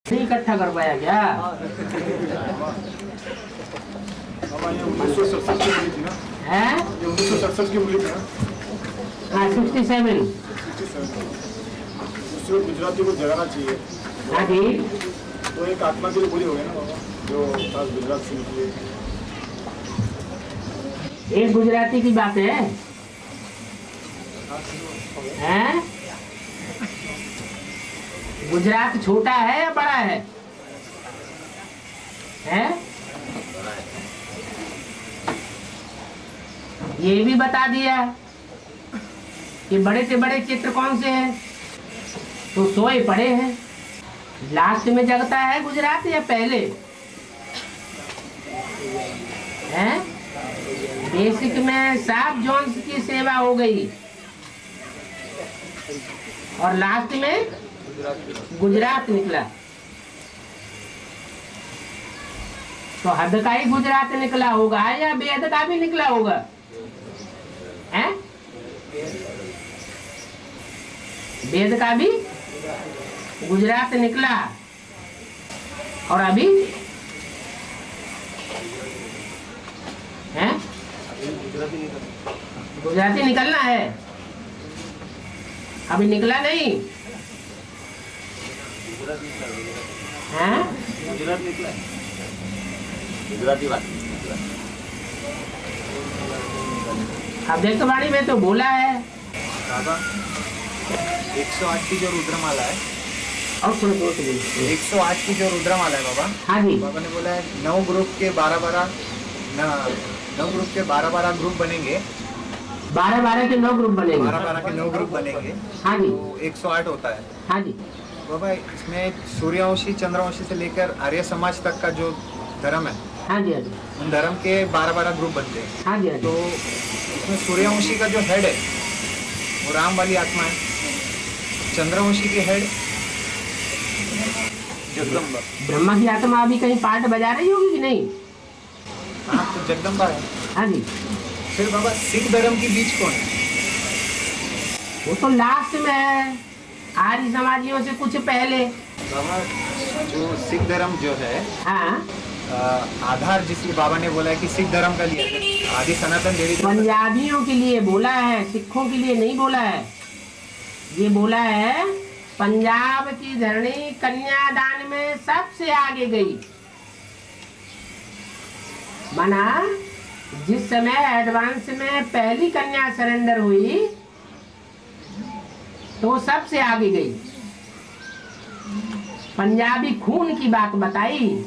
नहीं इकट्ठा कर पाया क्या? है 1967 की बोली थी ना। हाँ 67। गुजराती को जगाना चाहिए। हाँ जी, तो एक आत्मा के लिए बोली हो गई ना बाबा, जो खास गुजरात से निकली है। एक गुजराती की बात है। हैं? गुजरात छोटा है या बड़ा है? हैं? ये भी बता दिया कि बड़े से बड़े चित्र कौन से हैं, तो सोए पड़े हैं। लास्ट में जगता है गुजरात या पहले? हैं? बेसिक में साफ जॉन्स की सेवा हो गई और लास्ट में गुजरात निकला, तो हद का ही गुजरात निकला होगा या बेहद का भी निकला होगा? हैं? बेहद का भी गुजरात निकला और अभी हैं? गुजराती निकलना है, अभी निकला नहीं है। गुजरात निकला है, गुजराती बात। अब देशवाणी में तो बोला है बाबा 108 की जो रुद्रमाला है, और सुनो 108 की जो रुद्रमाला है बाबा, हाँ जी, बाबा ने बोला है 9 ग्रुप के 12 ग्रुप बनेंगे, 12 के 9 ग्रुप बनेंगे। 12 के 9 ग्रुप बनेंगे, हाँ जी, तो 108 होता है हाँ जी, बाबा। इसमें सूर्यवंशी चंद्रवंशी से लेकर आर्य समाज तक का जो धर्म है, हाँ जी, हाँ जी, उन धर्म के 12 ग्रुप बनते हैं। हाँ जी, हाँ तो जी। इसमें सूर्यवंशी का जो हेड है वो राम वाली आत्मा है, चंद्रवंशी की हेड जगदम्बा। ब्रह्मा की आत्मा अभी कहीं पार्ट बजा रही होगी कि नहीं? हाँ, तो जगदम्बा है। हाँ जी, फिर बाबा सिख धर्म के बीच कौन है? वो तो लास्ट में है, आर्य समाजियों से कुछ पहले। बाबा जो सिख धर्म जो है, हाँ, आधार जिसलिए बाबा ने बोला है कि सिख धर्म का लिया है, आदि सनातन देवी धर्म। पंजाबियों के लिए बोला है, सिखों के लिए नहीं बोला है। ये बोला है पंजाब की धरणी कन्यादान में सबसे आगे गई। माना जिस समय एडवांस में पहली कन्या सरेंडर हुई तो सबसे आगे गई। पंजाबी खून की बात बताई,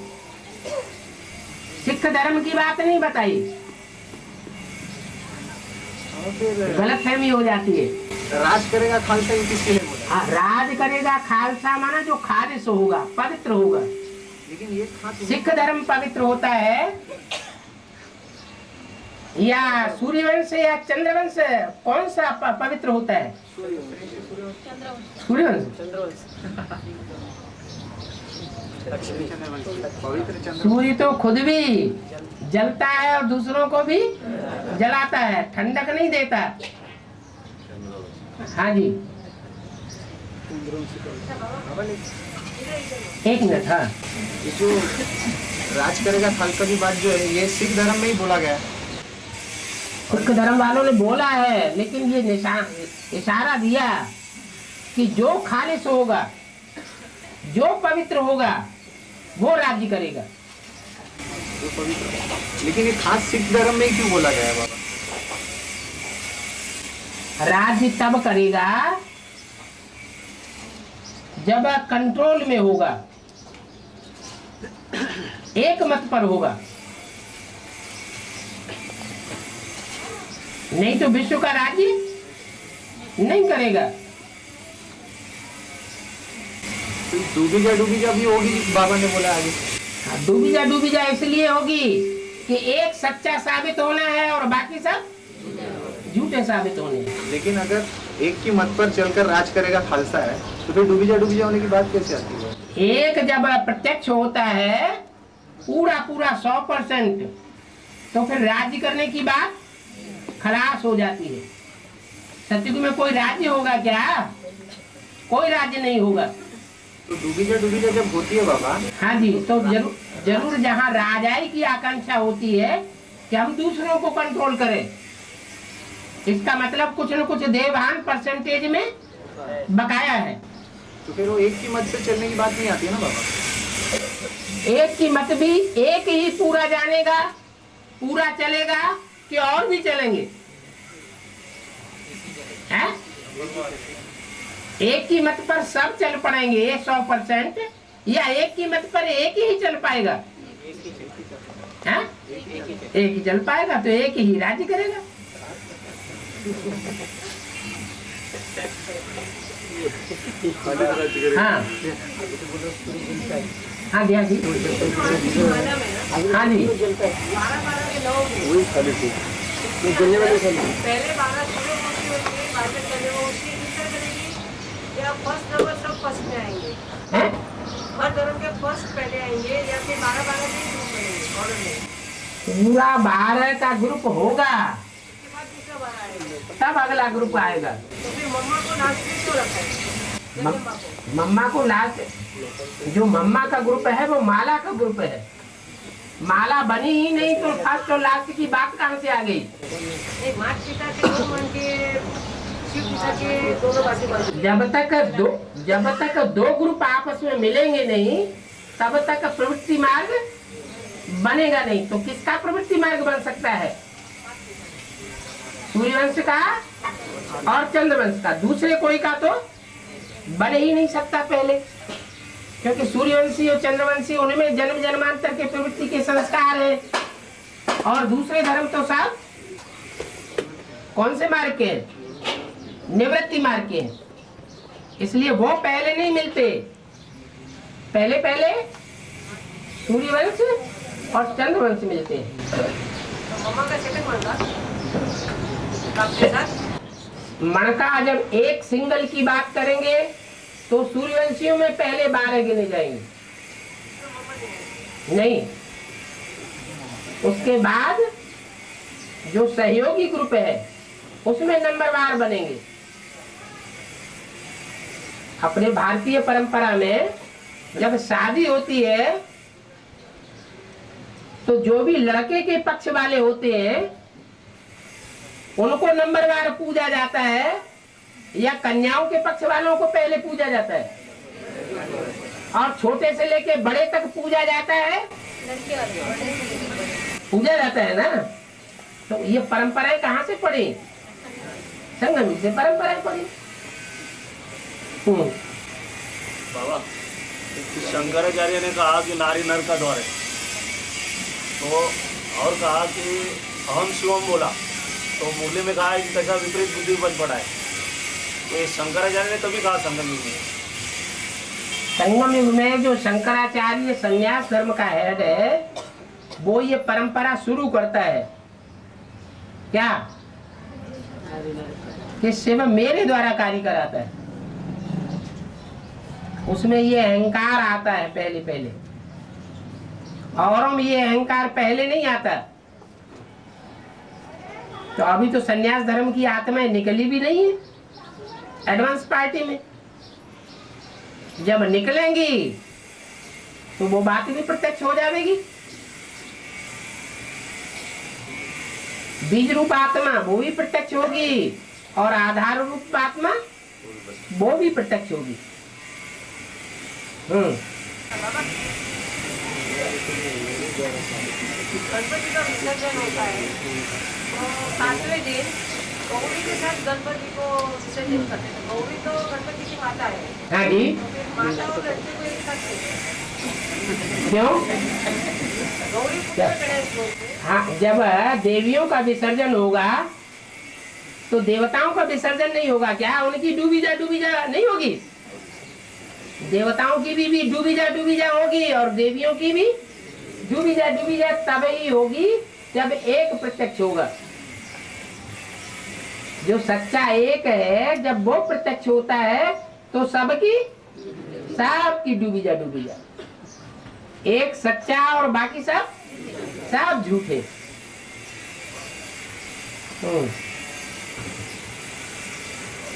सिख धर्म की बात नहीं बताई। गलत फहमी हो जाती है। राज करेगा खालसा, ये किसके लिए बोला? हाँ, राज करेगा खालसा माना जो खालिश होगा, पवित्र होगा। लेकिन ये सिख धर्म पवित्र होता है या सूर्यवंश या चंद्रवंश, कौन सा पवित्र होता है? सूर्यवंश। सूर्य तो खुद भी जलता है और दूसरों को भी जलाता है, ठंडक नहीं देता। हाँ जी, एक मिनट। हाँ, ये जो राज करेगा खालसा की बात जो है, ये सिख धर्म में ही बोला गया है। सिख धर्म वालों ने बोला है, लेकिन ये इशारा दिया कि जो खालिश होगा, जो पवित्र होगा, वो राज्य करेगा। जो पवित्र, लेकिन ये खास सिख धर्म में ही क्यों बोला गया है बाबा? राज्य तब करेगा जब कंट्रोल में होगा, एक मत पर होगा। नहीं तो विश्व का राज्य नहीं करेगा। डूबी जा भी होगी, बाबा ने बोला आगे। डूबी जा इसलिए होगी कि एक सच्चा साबित होना है और बाकी सब झूठे साबित होने हैं। लेकिन अगर एक की मत पर चलकर राज करेगा खालसा है, तो फिर डूबी जा होने की बात कैसे आती है? एक जब प्रत्यक्ष होता है पूरा 100%, तो फिर राज्य करने की बात खलास हो जाती है। सतयुग में कोई राज्य होगा क्या? कोई राज्य नहीं होगा। तो डूबीजा जब होती है बाबा, हाँ जी, तो जरूर जरूर जहाँ राजाई की आकांक्षा होती है कि हम दूसरों को कंट्रोल करें, इसका मतलब कुछ न कुछ देवभान परसेंटेज में बकाया है। तो फिर वो एक की मत से चलने की बात नहीं आती है ना बाबा। एक की मत भी एक ही पूरा जानेगा, पूरा चलेगा कि और भी चलेंगे, हैं? एक की मत पर सब चल पड़ेंगे 100%, या एक की मत पर एक ही चल पाएगा, हैं? एक ही चल पाएगा तो एक ही राज्य करेगा। हाँ हाँ जी, हाँ जी, हाँ जी, वही खाली थी तो जलने वाले सब पहले 12 शुरू होती है, बाद में चले वो उसकी इंटर करेंगी या फर्स्ट नंबर सब फर्स्ट में आएंगे, हैं? हर धर्म के फर्स्ट पहले आएंगे या फिर 12 नहीं शुरू करेंगे ऑर्डर में, पूरा 12 का ग्रुप होगा उसके बाद दूसरा 12 आएंगे। तब अगला ग्रुप आएगा। तो फिर मम्मा को लास्ट में क्यों रखा है? जगदम्बा को मम्मा को लास्ट, जो मम्मा का ग्रुप है वो माला का ग्रुप है, माला बनी ही नहीं तो फर्स्ट और लास्ट की बात कहाँ से आ गई? एक माता पिता के दो मन के, शिव पिता के दोनों बातें बन, जब तक दो ग्रुप आपस में मिलेंगे नहीं तब तक प्रवृत्ति मार्ग बनेगा नहीं। तो किसका प्रवृत्ति मार्ग बन सकता है? सूर्यवंश का और चंद्रवंश का, दूसरे कोई का तो बन ही नहीं सकता पहले, क्योंकि सूर्यवंशी और चंद्रवंशी उनमें जन्म जन्मांतर के प्रवृत्ति के संस्कार है, और दूसरे धर्म तो सब कौन से मार्ग के हैं? निवृत्ति मार्ग के हैं, इसलिए वो पहले नहीं मिलते। पहले पहले सूर्यवंश और चंद्रवंश मिलते हैं। तो मम्मा का सेकंड मन था आपके साथ। मणका जब एक सिंगल की बात करेंगे तो सूर्यवंशियों में पहले 12 गिने जाएंगे, नहीं, उसके बाद जो सहयोगी ग्रुप है उसमें नंबरवार बनेंगे। अपने भारतीय परंपरा में जब शादी होती है तो जो भी लड़के के पक्ष वाले होते हैं उनको नंबरवार पूजा जाता है, या कन्याओं के पक्ष वालों को पहले पूजा जाता है, और छोटे से लेके बड़े तक पूजा जाता है, पूजा जाता है ना। तो ये परंपराएं कहाँ से पड़ी? संगम से परंपराएं पड़ी। बाबा शंकराचार्य ने कहा कि नारी नर का द्वार है, तो और कहा कि अहम शिवम बोला, तो मुरली में कहा है कि कैसा विपरीत बुद्धि बच पड़ा है। तो ये शंकराचार्य ने कभी कहा संगम युग में। संगम युग में जो शंकराचार्य संन्यास धर्म का हेड है वो ये परंपरा शुरू करता है, क्या कि शिव मेरे द्वारा कार्य कराता है। उसमें ये अहंकार आता है पहले पहले, औरों में ये अहंकार पहले नहीं आता। तो अभी तो संन्यास धर्म की आत्माएं निकली भी नहीं है एडवांस पार्टी में, जब निकलेंगी तो वो बात भी प्रत्यक्ष हो जाएगी। बीज रूप आत्मा वो भी प्रत्यक्ष होगी, और आधार रूप आत्मा वो भी प्रत्यक्ष होगी। गणपति का विसर्जन होता है तो 7वें दिन गौरी के साथ गणपति को विसर्जन करते हैं। गौरी तो गणपति की माता है, हाँ जी, तो फिर माता और लड़के को एक साथ करते क्यों? हैं। गौरी पुत्र गणेश बोलते हैं। हाँ, जब देवियों का विसर्जन होगा तो देवताओं का विसर्जन नहीं होगा क्या? उनकी डूबी जा नहीं होगी? देवताओं की भी डूबी जा होगी, और देवियों की भी डूबी जा तब ही होगी जब एक प्रत्यक्ष होगा। जो सच्चा एक है जब वो प्रत्यक्ष होता है तो सबकी डूबी जा। एक सच्चा और बाकी सब झूठे।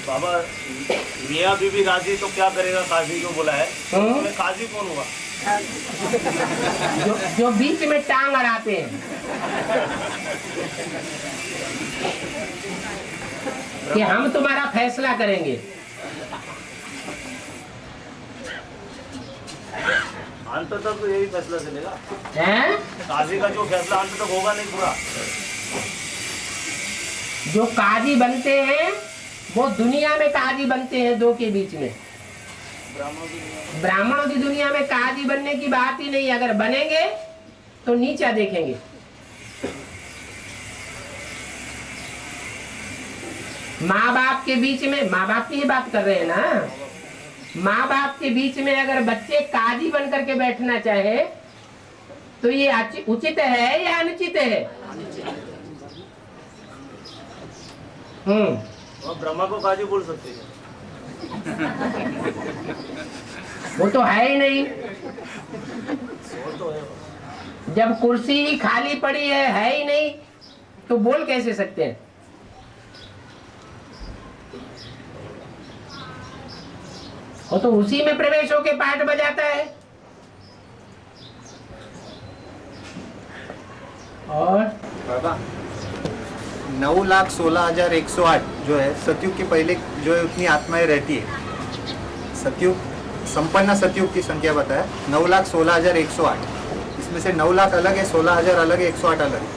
बाबा मियाँ बीबी राजी तो क्या करेगा, काजी को बोला है, हम्म। उसमें काजी कौन हुआ? जो बीच में टांग अड़ाते हैं कि हम तुम्हारा फैसला करेंगे। अंत तक तो यही फैसला चलेगा, हैं? काजी का जो फैसला अंत तक होगा नहीं पूरा। जो काजी बनते हैं वो दुनिया में काजी बनते हैं, दो के बीच में। ब्राह्मणों की दुनिया में काजी बनने की बात ही नहीं, अगर बनेंगे तो नीचा देखेंगे। माँ बाप के बीच में, माँ बाप की ही बात कर रहे हैं ना, माँ बाप के बीच में अगर बच्चे काजी बन करके बैठना चाहे तो ये उचित है या अनुचित है? और ब्रह्मा को काजी बोल सकते हैं? वो तो है ही नहीं। वो तो है। जब कुर्सी ही खाली पड़ी है ही नहीं, तो बोल कैसे सकते हैं? वो तो उसी में प्रवेश होके पाठ बजाता है। और बाबा 9,16,108 जो है सतयुग के पहले जो है उतनी आत्माएं रहती है। सतयुग संपन्न सतयुग की संख्या बताया 9,16,108। इसमें से 9 लाख अलग है, 16,000 अलग है, 108 अलग है।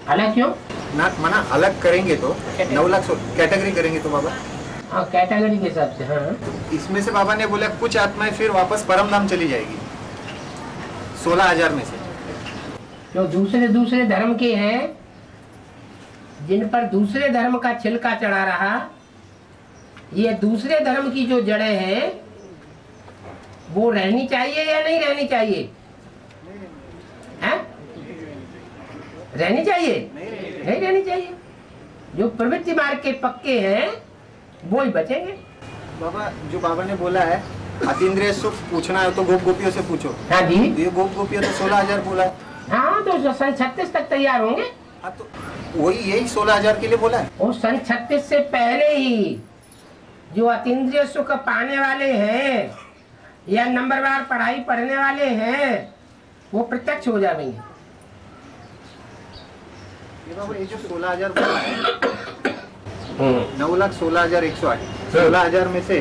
अलग क्यों? ना माना अलग करेंगे तो 9 लाख कैटेगरी करेंगे तो बाबा, हाँ कैटेगरी के हिसाब से। हाँ इसमें से बाबा ने बोला कुछ आत्माएं फिर वापस परम धाम चली जाएगी 16,000 में से। जो दूसरे धर्म के हैं, जिन पर दूसरे धर्म का छिलका चढ़ा रहा, ये दूसरे धर्म की जो जड़ें हैं वो रहनी चाहिए या नहीं रहनी चाहिए? हैं? रहनी चाहिए? नहीं रहनी चाहिए। जो प्रवृत्ति मार्ग के पक्के हैं वो ही बचेंगे। बाबा जो बाबा ने बोला है अतीन्द्रिय सुख पूछना है तो गोप गोपियों से पूछो। हाँ जी। ये गोप गोपियों तो 16,000 बोला है। हाँ तो सन 36 तक तैयार होंगे। हाँ तो वही यही 16,000 के लिए बोला है। और सन 36 से पहले ही जो अतीन्द्रिय सुख पाने वाले हैं या नंबरवार पढ़ाई पढ़ने वाले हैं वो प्रत्यक्ष हो जाएंगे। ये जो 16,000 बोला है 9,16,108, 16,000 में से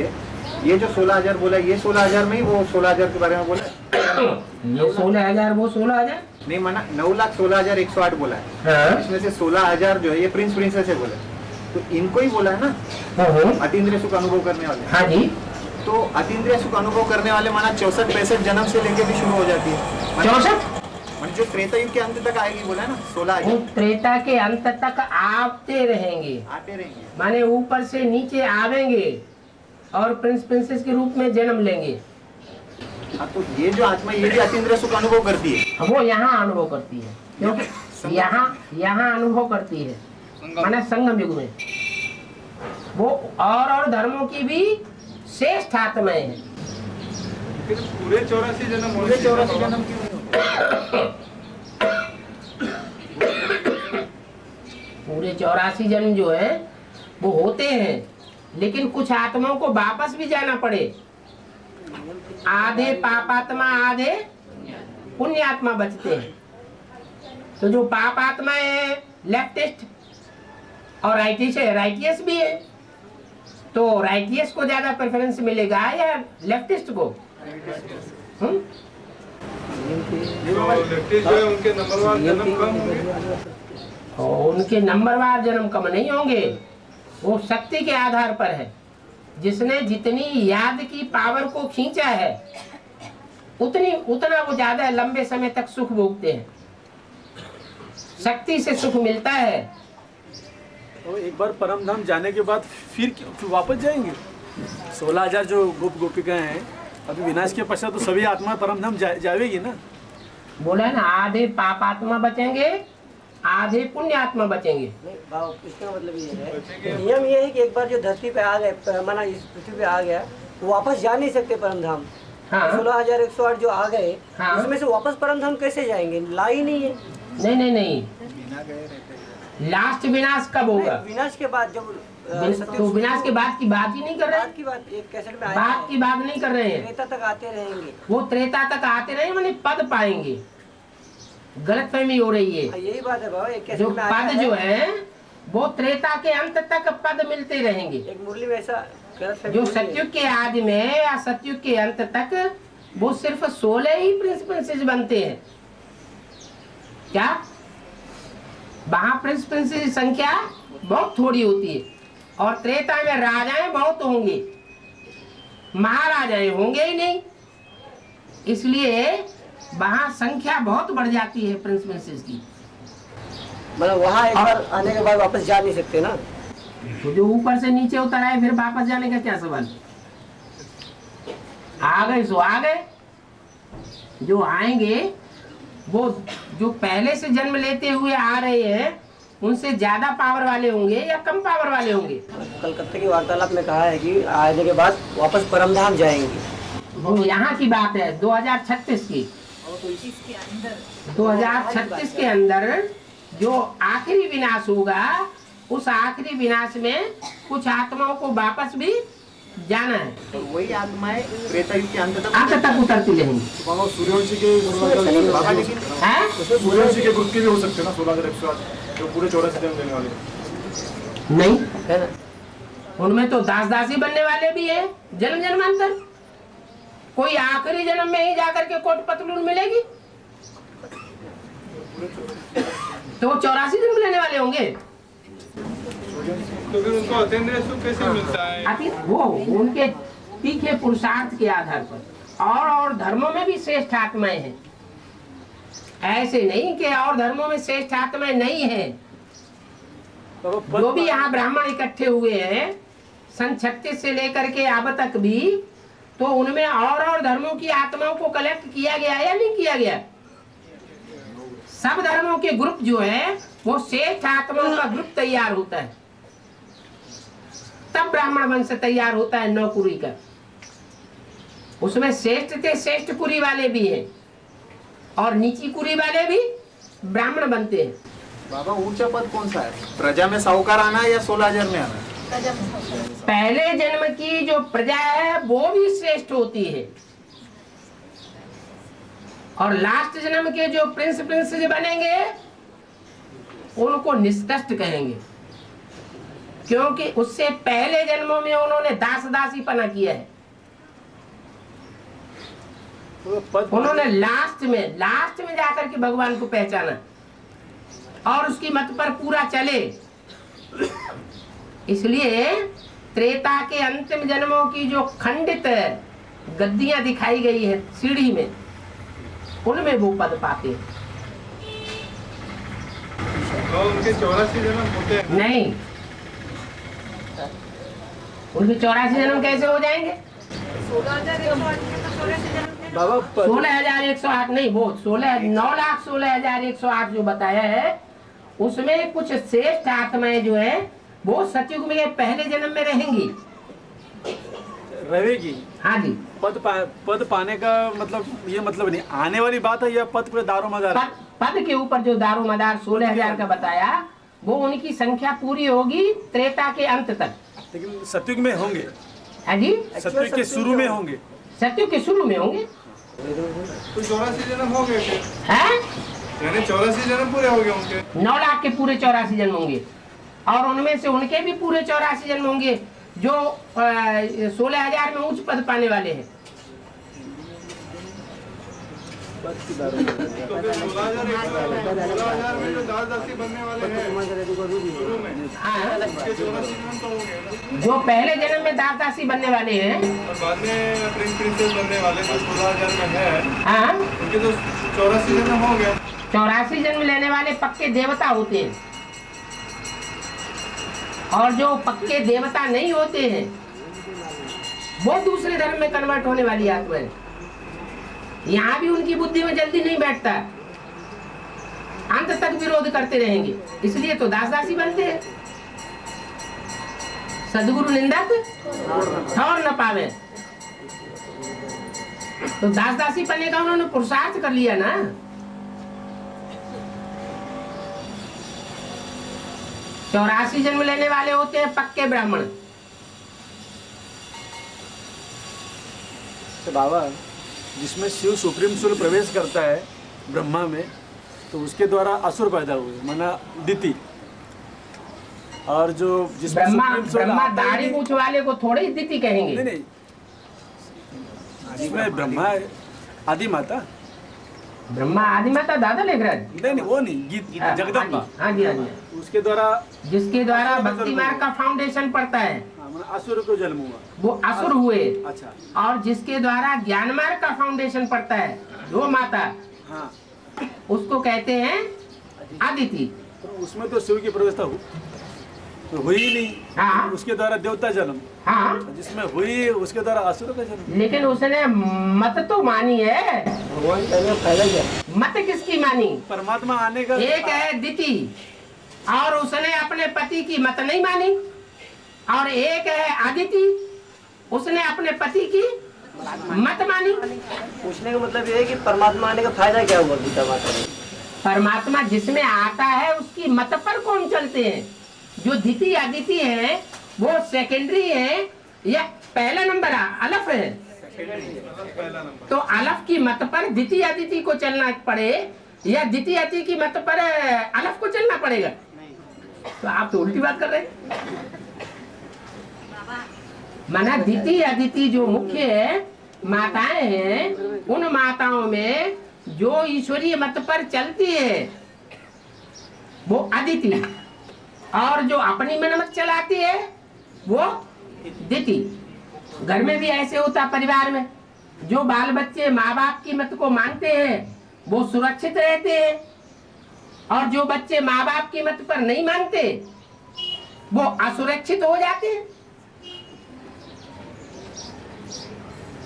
ये जो 16,000 बोला ये 16,000 में ही वो 16,000 के बारे में बोला ये 16,000 वो 16,000 नहीं माना 9,16,108 बोला है। हाँ। इसमें से 16,000 जो है ये प्रिंस प्रिंसेस है बोला, तो इनको ही बोला है ना अतीन्द्रिय सुख अनुभव करने वाले। हाँ जी। तो अतीन्द्रिय सुख अनुभव करने वाले माना 64-65 जन्म से लेके भी शुरू हो जाती है। 64 जो त्रेता युग के अंत तक आएगी बोला है ना 16,000 वो त्रेता के अंत तक आते रहेंगे, आते रहेंगे। माने ऊपर से नीचे आवेंगे और प्रिंस प्रिंसेस के रूप में जन्म लेंगे। हाँ तो ये जो आत्मा ये भी अतीन्द्रिय सुख अनुभव करती है। वो यहाँ अनुभव करती है, क्योंकि यहाँ अनुभव करती है माने संगम युग में। वो और धर्मों की भी श्रेष्ठ आत्माएं हैं। पूरे 84 जन्म पूरे 84 जन्म क्यों नहीं होते? पूरे 84 जन्म जो है वो होते हैं, लेकिन कुछ आत्माओं को वापस भी जाना पड़े। आधे पापात्मा आधे पुण्यात्मा बचते हैं। तो जो पापात्मा है लेफ्टिस्ट और राइटियस भी है, तो राइटियस को ज्यादा प्रेफरेंस मिलेगा या लेफ्टिस्ट को? लेफ्टिस्ट जो है उनके नंबरवार जन्म कम होंगे। और उनके नंबरवार जन्म कम नहीं होंगे, वो शक्ति के आधार पर है। जिसने जितनी याद की पावर को खींचा है उतना वो ज्यादा लंबे समय तक सुख भोगते हैं। शक्ति से सुख मिलता है। तो एक बार परम धाम जाने के बाद फिर वापस जाएंगे। 16,000 जो गोप गोपिकाएं हैं, अभी विनाश के पश्चात तो सभी आत्मा परम धाम जाएगी ना। बोला ना आधे पापात्मा बचेंगे आधे पुण्य आत्मा बचेंगे। इसका मतलब ये है, नियम ये है कि एक बार जो धरती पे आ गए, माना इस पृथ्वी पे आ गया, वो वापस जा नहीं सकते परम धाम। हाँ। 16,108 जो आ गए, हाँ। उसमें से वापस परम धाम कैसे जाएंगे? ला ही नहीं है। नहीं लास्ट विनाश कब होगा? विनाश के बाद जब तो विनाश के बाद की बात ही नहीं कर रहे बात की बात एक कैसेट में आया बात है। की बात नहीं कर रहे हैं। त्रेता तक आते रहेंगे। वो त्रेता तक आते रहे माने पद पाएंगे। गलतफहमी हो रही है। यही बात है बाबा, एक कैसेट जो में आया पद जो है वो त्रेता के अंत तक पद मिलते रहेंगे। एक मुरली में ऐसा गलतफहमी जो हुई है। सतयुग के आदि में या सतयुग के अंत तक वो सिर्फ 16 ही प्रिंसिपल्स बनते हैं। क्या वहां प्रिंसिपल्स की संख्या बहुत थोड़ी होती है और त्रेता में राजाएं बहुत होंगे, महाराजाएं होंगे ही नहीं, इसलिए वहां संख्या बहुत बढ़ जाती है प्रिंसिपल्स की। मतलब वहाँ एक बार आने के बाद वापस जा नहीं सकते ना। तो जो ऊपर से नीचे उतर आए फिर वापस जाने का क्या सवाल। आ गए सो आ गए। जो आएंगे वो जो पहले से जन्म लेते हुए आ रहे हैं उनसे ज्यादा पावर वाले होंगे या कम पावर वाले होंगे। कलकत्ते की वार्तालाप में कहा है कि आने के बाद वापस परमधाम जाएंगे। वो यहाँ की बात है 2036 की। 2036 के अंदर जो आखिरी विनाश होगा उस आखिरी विनाश में कुछ आत्माओं को वापस भी जाना है। और वही आत्माएं त्रेता युग के अंत अंत तक उतरती रहेंगी। बाबा सूर्यवंशी के बाबा लेकिन हैं? सूर्यवंशी के ग्रुप के भी हो सकते हैं ना 16,108 जो पूरे 84 जन्म देने वाले। नहीं, है ना। उनमें तो दास दासी बनने वाले भी है जन्म जन्मांतर। कोई आखिरी जन्म में ही जाकर के कोट पतलून मिलेगी तो वो 84 जन्म लेने वाले होंगे। तो फिर उनको अतेंद्रिय सुख कैसे मिलता है? अति वो उनके तीखे पुरुषार्थ के आधार पर और धर्मों में भी श्रेष्ठ आत्माएं हैं। ऐसे नहीं कि और धर्मों में श्रेष्ठ आत्माएं नहीं है। जो भी यहाँ ब्राह्मण इकट्ठे हुए हैं सन 36 से लेकर के अब तक भी, तो उनमें और धर्मों की आत्माओं को कलेक्ट किया गया या नहीं किया गया। सब धर्मों के ग्रुप जो है वो श्रेष्ठ आत्माओं का ग्रुप तैयार होता है, तब ब्राह्मण वंश तैयार होता है 9 कुरी का। उसमें श्रेष्ठ से श्रेष्ठ कुरी वाले भी हैं और नीची कुरी वाले भी ब्राह्मण बनते हैं। बाबा ऊंचा पद कौन सा है? प्रजा में साहूकार आना है या 16,000 में आना है? पहले जन्म की जो प्रजा है वो भी श्रेष्ठ होती है और लास्ट जन्म के जो प्रिंस बनेंगे उनको निष्कृष्ट कहेंगे, क्योंकि उससे पहले जन्मों में उन्होंने दास दासी पना किया है। उन्होंने लास्ट में जाकर के भगवान को पहचाना और उसकी मत पर पूरा चले। इसलिए त्रेता के अंतिम जन्मों की जो खंडित गद्दियां दिखाई गई है सीढ़ी में, उनमें वो पद पाते हैं। और उनके 84 जन्म होते हैं? नहीं, उनके 84 जन्म कैसे हो जाएंगे? 16,108 के तो 84 जन्म थे ना। बाबा 16,108 नहीं, वो 9,16,108 जो बताया है उसमें कुछ श्रेष्ठ आत्माएं जो है वो सतयुग में पहले जन्म में रहेंगी। रहेगी। हाँ जी। पद पाने का मतलब ये मतलब नहीं, आने वाली बात है या पद पे दारोमदार? पद के ऊपर जो दारोमदार 16,000 का बताया वो उनकी संख्या पूरी होगी त्रेता के अंत तक। लेकिन सतयुग में होंगे? हाँ जी, सतयुग के शुरू में होंगे? सतयुग के शुरू में होंगे। तो 84 जन्म हो गए फिर? हैं? यानी 84 जन्म पूरे हो गए उनके? 9 लाख के पूरे 84 जन्म होंगे और उनमें से उनके भी पूरे 84 जन्म होंगे जो 16,000 में उच्च पद पाने वाले हैं। तो फिर 16,000 में जो दास दासी बनने वाले हैं शुरू में, हाँ, उनके 84 जन्म तो हो गए ना? जो पहले जन्म में दास दासी बनने वाले हैं, और बाद में प्रिंसेस बनने वाले जो 16,000 में है, हाँ, उनके तो 84 जन्म हो गए। 84 जन्म लेने वाले पक्के देवता होते हैं और जो पक्के देवता नहीं होते हैं वो दूसरे धर्म में कन्वर्ट होने वाली आत्मा है। यहाँ भी उनकी बुद्धि में जल्दी नहीं बैठता, अंत तक विरोध करते रहेंगे, इसलिए तो दास दासी बनते हैं। सदगुरु निंदक ठौर न पावे, तो दास दासी बनने का उन्होंने पुरुषार्थ कर लिया ना। 84 जन्म लेने वाले होते हैं पक्के ब्राह्मण। तो बाबा जिसमें शिव सुप्रीम सोल प्रवेश करता है ब्रह्मा में, तो उसके द्वारा असुर पैदा हुए, माना दिति। और जो जिसमें ब्रह्मा सुप्रीम सोल ब्रह्मा आता ही दाढ़ी नहीं- मूछ वाले को थोड़ी ही दिति कहेंगे। नहीं, जिसमें ब्रह्मा है आदि माता। ब्रह्मा आदि माता दादा लेखराज। नहीं, वो नहीं, गीत जगदम्बा, हाँ जी, हाँ जी। उसके द्वारा जिसके द्वारा भक्ति मार्ग का फाउंडेशन पड़ता है, माना असुर को जन्म हुआ। वो असुर हुए। अच्छा, और जिसके द्वारा ज्ञान मार्ग का फाउंडेशन पड़ता है, वो माता, हाँ, उसको कहते हैं अदिति। तो उसमें तो शिव की प्रवेशता तो हुई ही नहीं। हाँ। उसके द्वारा देवता जन्म, हाँ, जिसमें हुई उसके द्वारा असुर का जन्म। लेकिन उसने मत तो मानी है। भगवान का फायदा क्या? मत किसकी मानी? परमात्मा आने का एक है दिति, और उसने अपने पति की मत नहीं मानी। और एक है आदिति, उसने अपने पति की मत मानी। पूछने का मतलब ये है कि परमात्मा आने का फायदा क्या हुआ गीता माता में? परमात्मा जिसमें आता है उसकी मत पर कौन चलते हैं? जो दिति आदिति है वो सेकेंडरी है या पहला नंबर अलफ है? तो अलफ की मत पर दिति आदिति को चलना पड़े या दिति आदिति की मत पर अलफ को चलना पड़ेगा? तो आप तो उल्टी बात कर रहे हैं। माना दिति आदिति जो मुख्य माताएं हैं, उन माताओं में जो ईश्वरीय मत पर चलती है वो अदिति, और जो अपनी मन मत चलाती है वो दिति। घर में भी ऐसे होता, परिवार में जो बाल बच्चे माँ बाप की मत को मानते हैं वो सुरक्षित रहते हैं, और जो बच्चे माँ बाप की मत पर नहीं मानते वो असुरक्षित हो जाते हैं,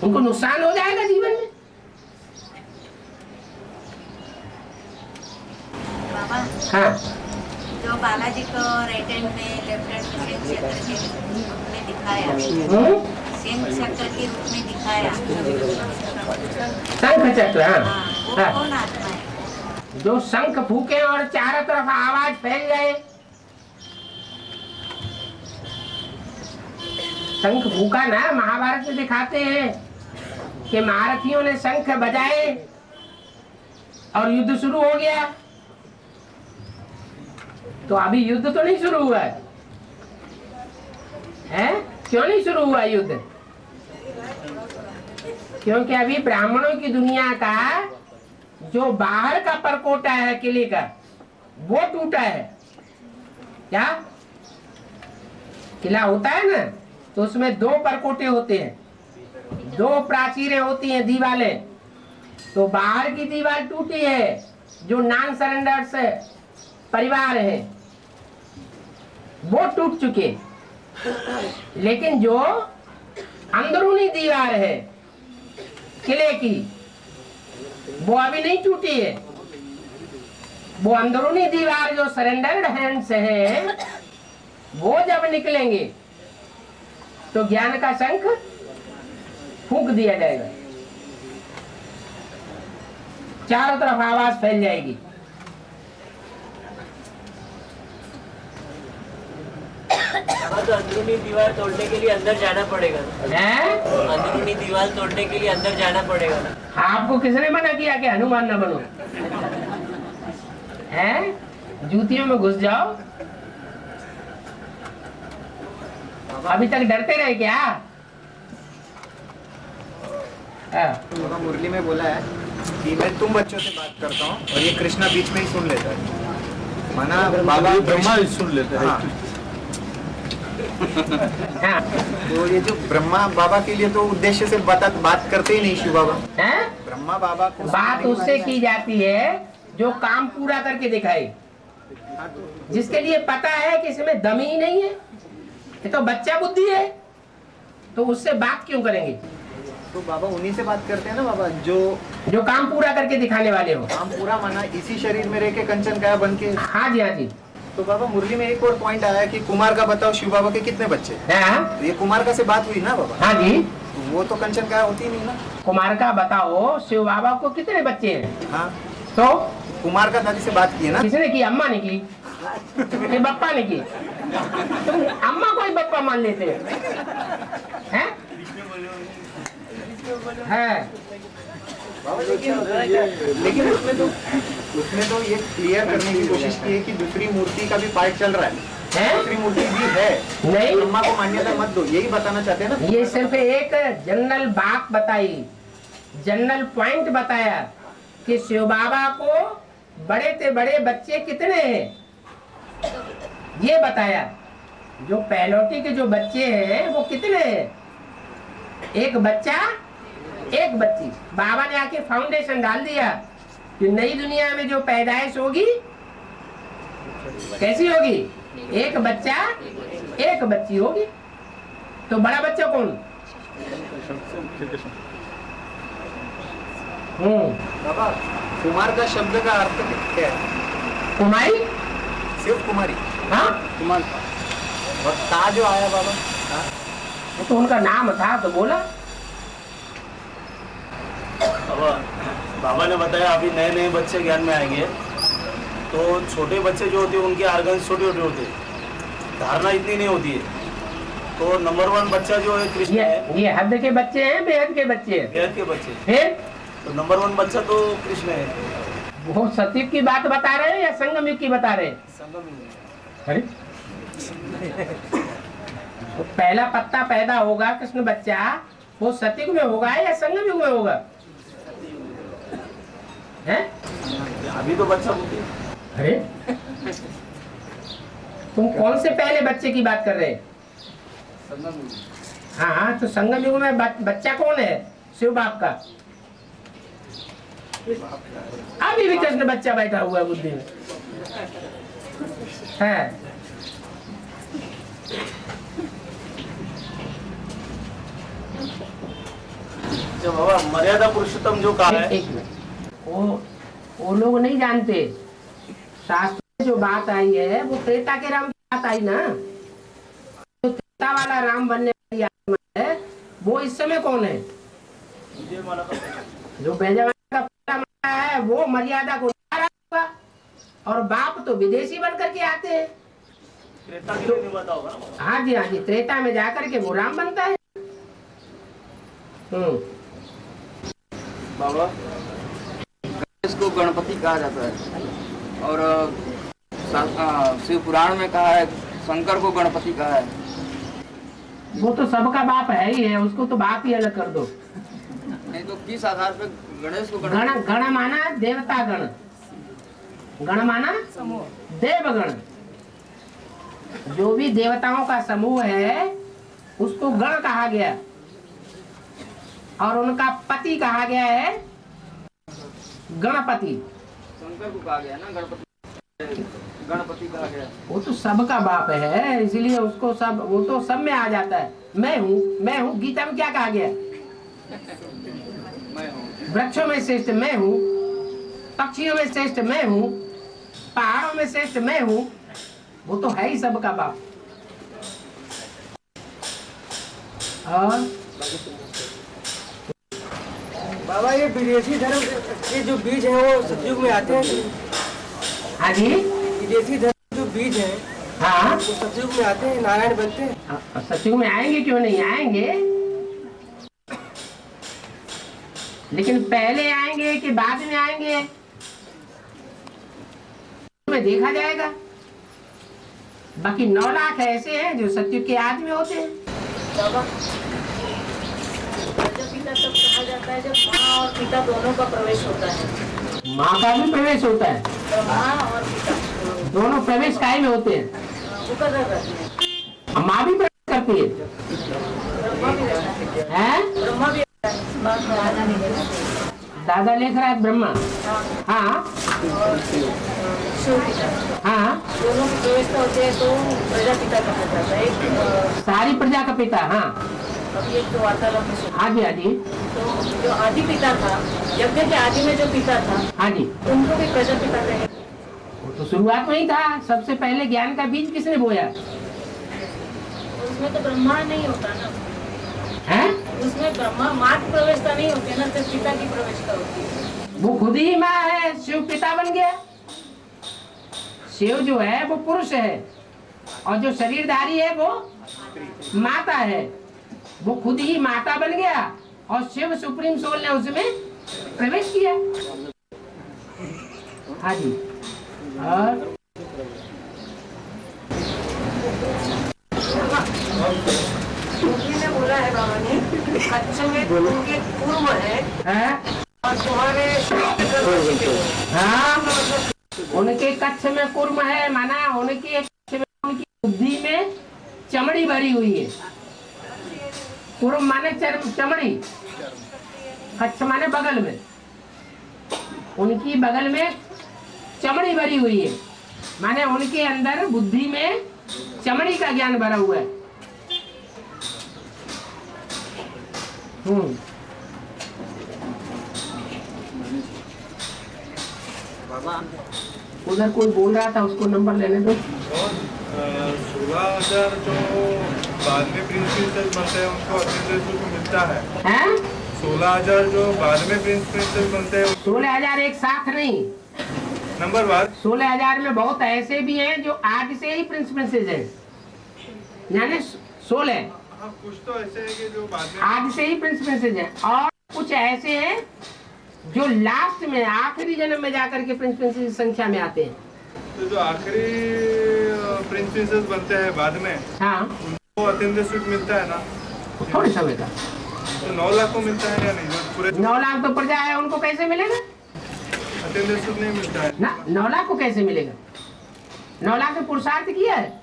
उनको नुकसान हो जाएगा जीवन में। बाबा, हाँ, जो बालाजी को राइट हैंड में लेफ्ट हैंड में सेम चक्र के रूप में दिखाया, सेम चक्र के रूप में दिखाया, शंख चक्र। हाँ, वो हाँ। कौन आत्मा है? जो शंख फूके और चारों तरफ आवाज फैल जाए, शंख फूका ना, महाभारत में दिखाते हैं कि महारथियों ने शंख बजाए और युद्ध शुरू हो गया। तो अभी युद्ध तो नहीं शुरू हुआ है? क्यों नहीं शुरू हुआ युद्ध? क्योंकि अभी ब्राह्मणों की दुनिया का जो बाहर का परकोटा है किले का, वो टूटा है। क्या किला होता है ना, तो उसमें दो परकोटे होते हैं, दो प्राचीरें होती हैं, दीवारें। तो बाहर की दीवार टूटी है, जो नॉन सरेंडर्स परिवार है वो टूट चुके, लेकिन जो अंदरूनी दीवार है किले की वो अभी नहीं टूटी है। वो अंदरूनी दीवार जो सरेंडर्ड हैंड्स हैं वो जब निकलेंगे तो ज्ञान का शंख फूंक दिया जाएगा, चारों तरफ आवाज फैल जाएगी। तो अंदरूनी दीवार तोड़ने के लिए अंदर जाना पड़ेगा। हैं? अंदरूनी दीवार तोड़ने के लिए अंदर जाना पड़ेगा। आपको किसने मना किया कि हनुमान न बनो? हैं? जूतियों में घुस जाओ। अभी तक डरते रहे क्या? बाबा मुरली में बोला है कि मैं तुम बच्चों से बात करता हूँ और ये कृष्णा बीच में ही सुन लेता है। माना बाबा ब्रह्मा सुन लेते हैं। हाँ। हाँ। तो ये जो ब्रह्मा बाबा के लिए तो उद्देश्य से बात करते ही नहीं शिव बाबा। हैं? ब्रह्मा बाबा को बात उससे की जाती है जो काम पूरा करके दिखाए, जिसके लिए पता है कि इसमें दम ही नहीं है, ये तो बच्चा बुद्धि है, तो उससे बात क्यों करेंगे? तो बाबा उन्हीं से बात करते हैं ना बाबा, जो काम पूरा करके दिखाने वाले हो। काम पूरा माना इसी शरीर में रह के कंचन काया बन के। हाँ जी, हाँ जी। तो बाबा मुरली में एक और पॉइंट आया कि कुमार का बताओ शिव बाबा के कितने बच्चे? हाँ तो ये कुमार का से बात हुई ना बाबा? हाँ जी। तो वो तो कंचन काया होती नहीं ना। कुमार का बताओ शिव बाबा को कितने बच्चे हैं? हाँ, तो कुमार का दादी से बात की है ना। किसने की? अम्मा ने की। कि बप्पा ने की? तुम अम्मा को ही बप्पा मान लेते हैं? है लेकिन उसमें तो ये क्लियर करने की कोशिश की है कि दूसरी मूर्ति का भी पार्ट चल रहा है, दूसरी मूर्ति भी है, नहीं, ब्रह्मा को मान्यता मत दो, यही बताना चाहते हैं ना। ये सिर्फ एक जनरल बात बताई, जनरल पॉइंट बताया कि शिव बाबा को बड़े से बड़े बच्चे कितने हैं ये बताया। जो पहलौटी के जो बच्चे हैं वो कितने हैं? एक बच्चा एक बच्ची। बाबा ने आके फाउंडेशन डाल दिया कि नई दुनिया में जो पैदाइश होगी कैसी होगी? एक बच्चा एक बच्ची होगी। तो बड़ा बच्चा कौन? बाबा कुमार का शब्द का अर्थ क्या है? कुमारी, शिव कुमारी। हाँ कुमार। और ता जो आया बाबा, वो तो उनका नाम था तो बोला। बाबा ने बताया अभी नए नए बच्चे ज्ञान में आएंगे तो छोटे बच्चे जो होते हैं उनके आर्गन छोटे छोटे होते हैं, धारणा इतनी नहीं होती है। तो नंबर 1 बच्चा जो है कृष्ण है। ये हद के बच्चे हैं, बेहद के बच्चे हैं? बेहद के बच्चे। फिर तो नंबर 1 बच्चा तो कृष्ण है। वो सतयुग की बात बता रहे हैं या संगम युग की बता रहे हैं? संगम युग। अरे तो पहला पत्ता पैदा होगा कृष्ण बच्चा, वो सतयुग में होगा या संगम युग में होगा? हैं? अभी तो बच्चा होती है। अरे तुम कौन से पहले बच्चे की बात कर रहे हैं? हाँ हाँ, तो संगम युग में बच्चा कौन है? शिव बाप का। अभी भी कृष्ण बच्चा बैठा हुआ है बुद्धि में है। जब बाबा मर्यादा पुरुषोत्तम जो कहा है, एक मिनट, वो लोग नहीं जानते। शास्त्र में जो बात आई है वो त्रेता के राम की बात आई ना। तो त्रेता वाला राम बनने वाली आत्मा है वो इस समय कौन है? जो बेजवान का पूरा है वो मर्यादा को होगा, और बाप तो विदेशी बन करके आते हैं। त्रेता के लिए नहीं बता होगा ना। हाँ जी हाँ जी, त्रेता में जाकर के वो राम बनता है। बाबा इसको गणपति कहा जाता है, और शिव पुराण में कहा है शंकर को गणपति कहा है। वो तो सबका बाप है ही है, उसको तो बाप ही अलग कर दो। नहीं तो किस आधार पे गणेश को गण माना देवता गण, गण माना देवगण। जो भी देवताओं का समूह है उसको गण कहा गया, और उनका पति कहा गया है गणपति। शंकर को कहा गया ना गणपति कहा गया। वो तो सबका बाप है, इसलिए उसको सब, वो तो सब में आ जाता है। मैं हूँ। गीता में क्या कहा गया? वृक्षों में श्रेष्ठ मैं हूँ, पक्षियों में श्रेष्ठ मैं हूँ, पहाड़ों में श्रेष्ठ मैं हूँ। वो तो है ही सबका बाप। और बाबा ये विदेशी धर्म के जो बीज है वो सतयुग में आते हैं? हाँ जी, विदेशी धर्म जो बीज है हाँ तो सतयुग में आते हैं, नारायण बनते हैं। सतयुग में आएंगे, क्यों नहीं आएंगे? लेकिन पहले आएंगे कि बाद में आएंगे में देखा जाएगा। बाकी 9 लाख ऐसे हैं जो सतयुग के आदि में होते हैं। पिता तब कहा जाता है जब माँ और पिता दोनों का प्रवेश होता है। माँ का भी प्रवेश होता है, माँ और पिता दोनों प्रवेश काय में होते हैं? वो कदर करते हैं। माँ भी प्रवेश करती है, ब्रह्मा भी रहता है। हैं? ब्रह्मा भी रहता है। बात दादा नहीं रहता। दादा लिख रहा है ब्रह्मा। हाँ और शिव पिता, हाँ, दोनों की व्यवस्था होती है तो प्रजापिता कहा जाता है। एक सारी प्रजा का पिता। हाँ अभी एक तो वार्तालाप में सुना। हाँ जी हाँ जी तो जो आदि पिता था, यज्ञ के आदि में जो पिता था, हाँ जी, उनको भी प्रजापिता कहे। वो तो शुरुआत में ही था। सबसे पहले ज्ञान का बीज किसने बोया? उसमें तो ब्रह्मा नहीं होता ना, हैं? उसमें ब्रह्मा माँ की प्रवेशता नहीं होती है ना, सिर्फ पिता की प्रवेशता होती है। वो खुद ही माँ है, शिव पिता बन गया। शिव जो है वो पुरुष है और जो शरीरधारी है वो माता है। वो खुद ही माता बन गया और शिव सुप्रीम सोल ने उसमें प्रवेश किया। हाँ जी। और ने बोला है बाबा ने, अच्छे में उनके पूर्व है और तुम्हारे हाँ, उनके कच्छ में कुर्म है, माना उनके कच्छ में उनकी बुद्धि में चमड़ी भरी हुई है। कुर्म माने चमड़ी, कच्छ माने बगल में, उनकी बगल में चमड़ी भरी हुई है, माने उनके अंदर बुद्धि में चमड़ी का ज्ञान भरा हुआ है। उधर कोई बोल रहा था, उसको नंबर लेने दो। 16,000 जो बाद में प्रिंसेस बनते हैं उनको अटेंडेंस को मिलता है। 16,000 जो बाद में प्रिंसेस बनते हैं 16,000 एक साथ नहीं, नंबर बाद 16,000 में बहुत ऐसे भी हैं जो आज से ही प्रिंसेस हैं, यानी 16 कुछ तो ऐसे है कि जो बाद में आज से ही प्रिंसेस हैं, और कुछ ऐसे हैं जो लास्ट में आखिरी जन्म में जाकर के प्रिंसेस की संख्या में आते हैं। तो जो आखिरी प्रिंसेस बनते हैं बाद में, हाँ, उनको अटेंडेंस मिलता है ना थोड़े समय का। तो 9 लाख को मिलता है या नहीं? पूरे 9 लाख तो प्रजा है, उनको कैसे मिलेगा? अटेंडेंस नहीं मिलता है ना, 9 लाख को कैसे मिलेगा? 9 लाख में पुरुषार्थ किया है।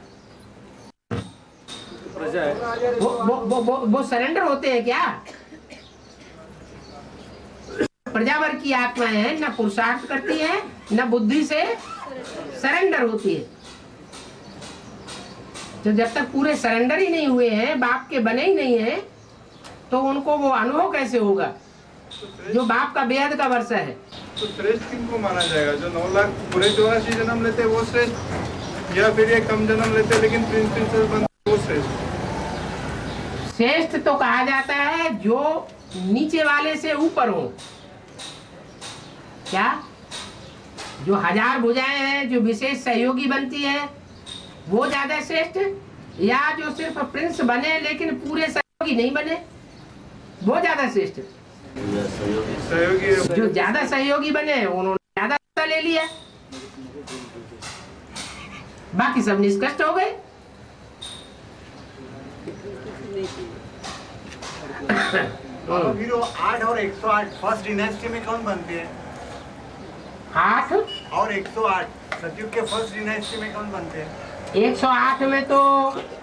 प्रजा है। वो सरेंडर होते हैं क्या? प्रजावर की आत्माएं हैं, न पुरुषार्थ करती हैं, न बुद्धि से सरेंडर होती है। तो जब तक पूरे सरेंडर ही नहीं हुए हैं, बाप के बने ही नहीं है, तो उनको वो अनुभव कैसे होगा जो बाप का बेहद का वर्षा है। तो श्रेष्ठ किनको माना जाएगा? जो 9 लाख पूरे 84 जन्म लेते हैं वो श्रेष्ठ, या फिर ये कम जन्म लेते हैं लेकिन प्रिंसेस बनते वो श्रेष्ठ? श्रेष्ठ तो कहा जाता है जो नीचे वाले से ऊपर हो। क्या? जो 1000 भुजाएं हैं, जो विशेष सहयोगी बनती है, वो ज्यादा श्रेष्ठ, या जो सिर्फ प्रिंस बने लेकिन पूरे सहयोगी नहीं बने, वो ज्यादा श्रेष्ठ? सहयोगी जो ज्यादा सहयोगी बने उन्होंने ज्यादा ले लिया, बाकी सब निष्कष्ट हो गए। फिर वो 8 और 108 फर्स्ट डिनेस्टी में कौन बनते हैं? 8 और 108 सतयुग के फर्स्ट डिनेस्टी में कौन बनते हैं? 108 में तो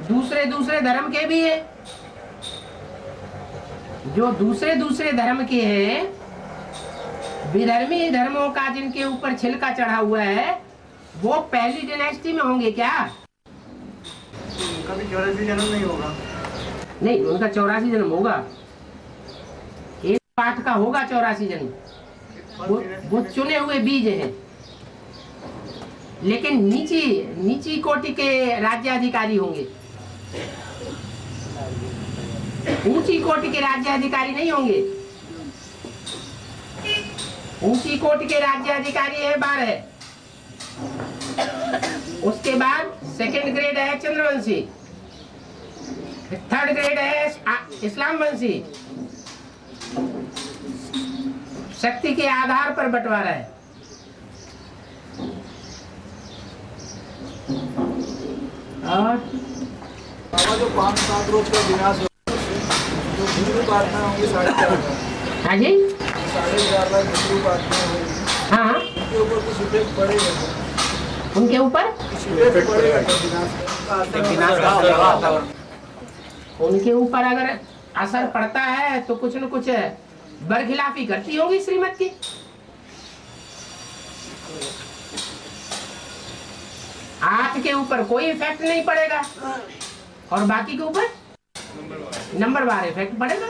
दूसरे धर्म के भी है। जो दूसरे धर्म के हैं, विधर्मी धर्मों का जिनके ऊपर छिलका चढ़ा हुआ है, वो पहली डिनेस्टी में होंगे क्या? उनका भी 84 जन्म नहीं होगा? नहीं, उनका 84 जन्म होगा। 108 का होगा 84 जन्म। वो चुने हुए बीज हैं, लेकिन नीची कोटि के राज्याधिकारी होंगे, ऊंची कोटि के राज्याधिकारी नहीं होंगे। ऊंची कोटि के राज्याधिकारी है 12, उसके बाद सेकंड ग्रेड है चंद्रवंशी, थर्ड ग्रेड है इस्लाम वंशी। शक्ति के आधार पर बंटवारा है। और जो 5-7 रोज का विनाश जो हिंदू प्रार्थना होंगी 4.5 हाँ जी, 4.5 लाख हिंदू प्रार्थना होगी, हाँ, उनके ऊपर कुछ इफेक्ट पड़ेगा? उनके ऊपर इफेक्ट पड़ेगा उनके ऊपर अगर असर पड़ता है तो कुछ न कुछ बरखिलाफी करती होगी श्रीमत की। आप के ऊपर कोई इफेक्ट नहीं पड़ेगा और बाकी के ऊपर नंबर बार इफेक्ट पड़ेगा।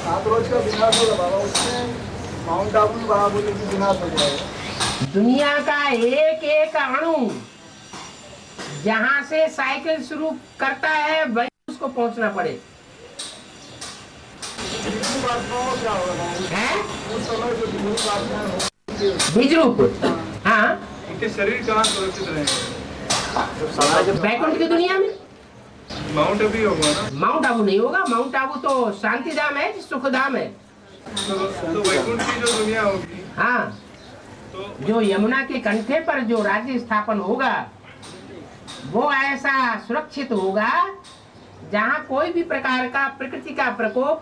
7 रोज का विनाश होगा बाबा, उसमें माउंट आबू बाबू की विनाश हो जाएगा। दुनिया का एक अणु जहां से साइकिल शुरू करता है वहीं उसको पहुंचना पड़े। है बीज रूप, हाँ, हाँ, उनके शरीर कहाँ सुरक्षित रहेंगे? वैकुंठ की दुनिया में। माउंट आबू होगा ना? माउंट आबू नहीं होगा, माउंट आबू तो शांति धाम है, सुखधाम है। तो वैकुंठ की जो दुनिया होगी, हाँ, तो जो यमुना के कंठे पर जो राज्य स्थापन होगा वो ऐसा सुरक्षित होगा जहाँ कोई भी प्रकार का प्रकृति का प्रकोप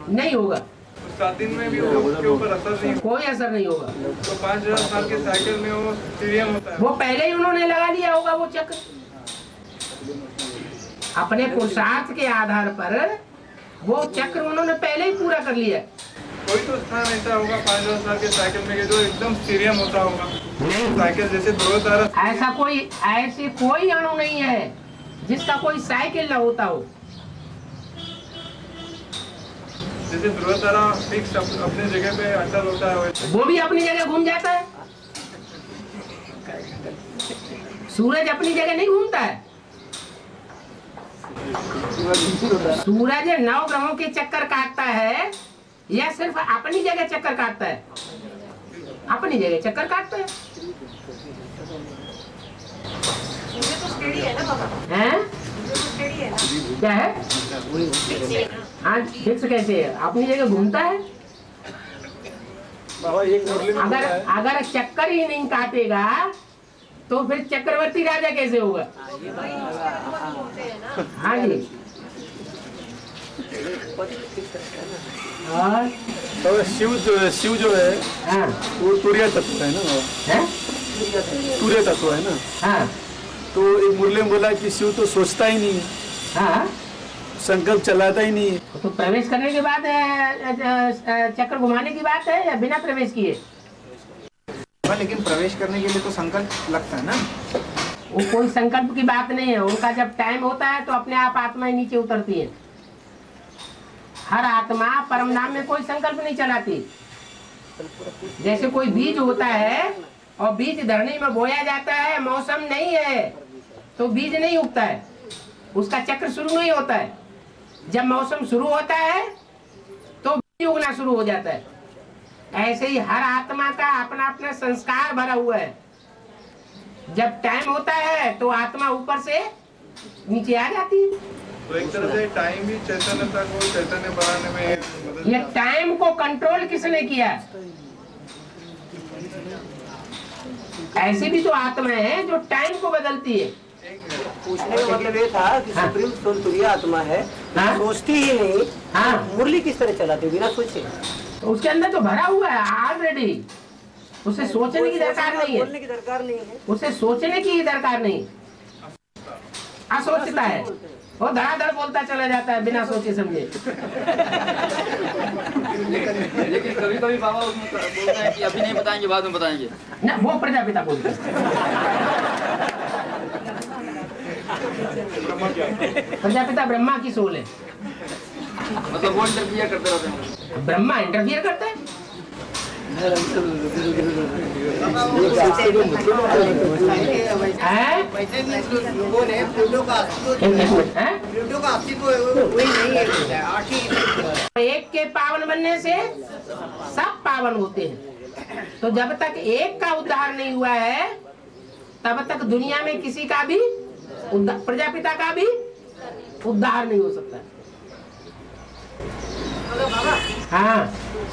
नहीं होगा, उस 7 दिन में भी वो उसके ऊपर असर नहीं होगा। कोई असर नहीं होगा। तो 5000 साल के साइकिल में वो सीरियम होता है। वो पहले ही उन्होंने लगा लिया होगा वो चक्र, अपने पुरुषार्थ के आधार पर वो चक्र उन्होंने पहले ही पूरा कर लिया। कोई तो स्थान ऐसा होगा 5000 साल के साइकिल में जो एकदम सीरियम होता होगा, साइकिल जैसे ध्रुव तारा। ऐसे कोई अणु नहीं है जिसका कोई साइकिल ना होता हो। जैसे ध्रुव तारा फिक्स अपनी जगह पे अटल होता है, वैसे वो भी अपनी जगह घूम जाता है। सूरज अपनी जगह नहीं घूमता है। सूरज 9 ग्रहों के चक्कर काटता है या सिर्फ अपनी जगह चक्कर काटता है? अपनी जगह चक्कर काटता है। मुझे तो स्टेडी है ना बाबा, हैं? मुझे तो स्टेडी है ना। क्या है? हाँ, फिक्स कैसे है? अपनी जगह घूमता है। बाबा एक मुरली में अगर चक्कर ही नहीं काटेगा तो फिर चक्रवर्ती राजा कैसे होगा? बोलते हैं ना। हाँ जी। और तो शिव जो है हाँ, वो तुरीय तत्व है ना बाबा? हैं? तुरीय तत्व है ना। हाँ, तो एक मुरली में बोला कि शिव तो सोचता ही नहीं है, हाँ, संकल्प चलाता ही नहीं है। तो प्रवेश करने के बाद चक्र घुमाने की बात है या बिना प्रवेश किए? लेकिन प्रवेश करने के लिए तो संकल्प लगता है ना। वो कोई संकल्प की बात नहीं है। उनका जब टाइम होता है तो अपने आप आत्माएं नीचे उतरती है। हर आत्मा परम धाम में कोई संकल्प नहीं चलाती। जैसे कोई बीज होता है और बीज धरनी में बोया जाता है, मौसम नहीं है तो बीज नहीं उगता है, उसका चक्र शुरू नहीं होता है। जब मौसम शुरू होता है तो बीज उगना शुरू हो जाता है। ऐसे ही हर आत्मा का अपना अपना संस्कार भरा हुआ है। जब टाइम होता है तो आत्मा ऊपर से नीचे आ जाती है। तो एक तरह से टाइम भी चैतन्यता को चैतन्य बनाने में मदद। ये टाइम को कंट्रोल किसने किया? ऐसी भी तो आत्माएं हैं जो टाइम को बदलती है। पूछने का मतलब ये था कि हाँ। सुप्रीम सोल तुरीय आत्मा है, हाँ। सोचती ही नहीं, हाँ। मुरली किस तरह चलाती है बिना सोचे? तो उसके अंदर तो भरा हुआ है ऑलरेडी। उसे सोचने की दरकार नहीं है। बोलने की दरकार नहीं है। उसे सोचने की दरकार नहीं। असोचता है, वो धड़ाधड़ बोलता चला जाता है बिना सोचे समझे। लेकिन कभी कभी बाबा उसमें बोलते हैं कि अभी नहीं बताएंगे, बाद में बताएंगे। ना, वो प्रजापिता बोलते हैं। प्रजापिता ब्रह्मा की सोल है। मतलब वो इंटरफियर करते रहते हैं। ब्रह्मा इंटरफियर करता है। लोगों ने प्लूटो का अस्तित्व वही नहीं है। एक के पावन बनने से सब पावन होते हैं। तो जब तक एक का उद्धार नहीं हुआ है तब तक दुनिया में किसी का भी प्रजापिता का भी उद्धार नहीं हो सकता। बाबा, हाँ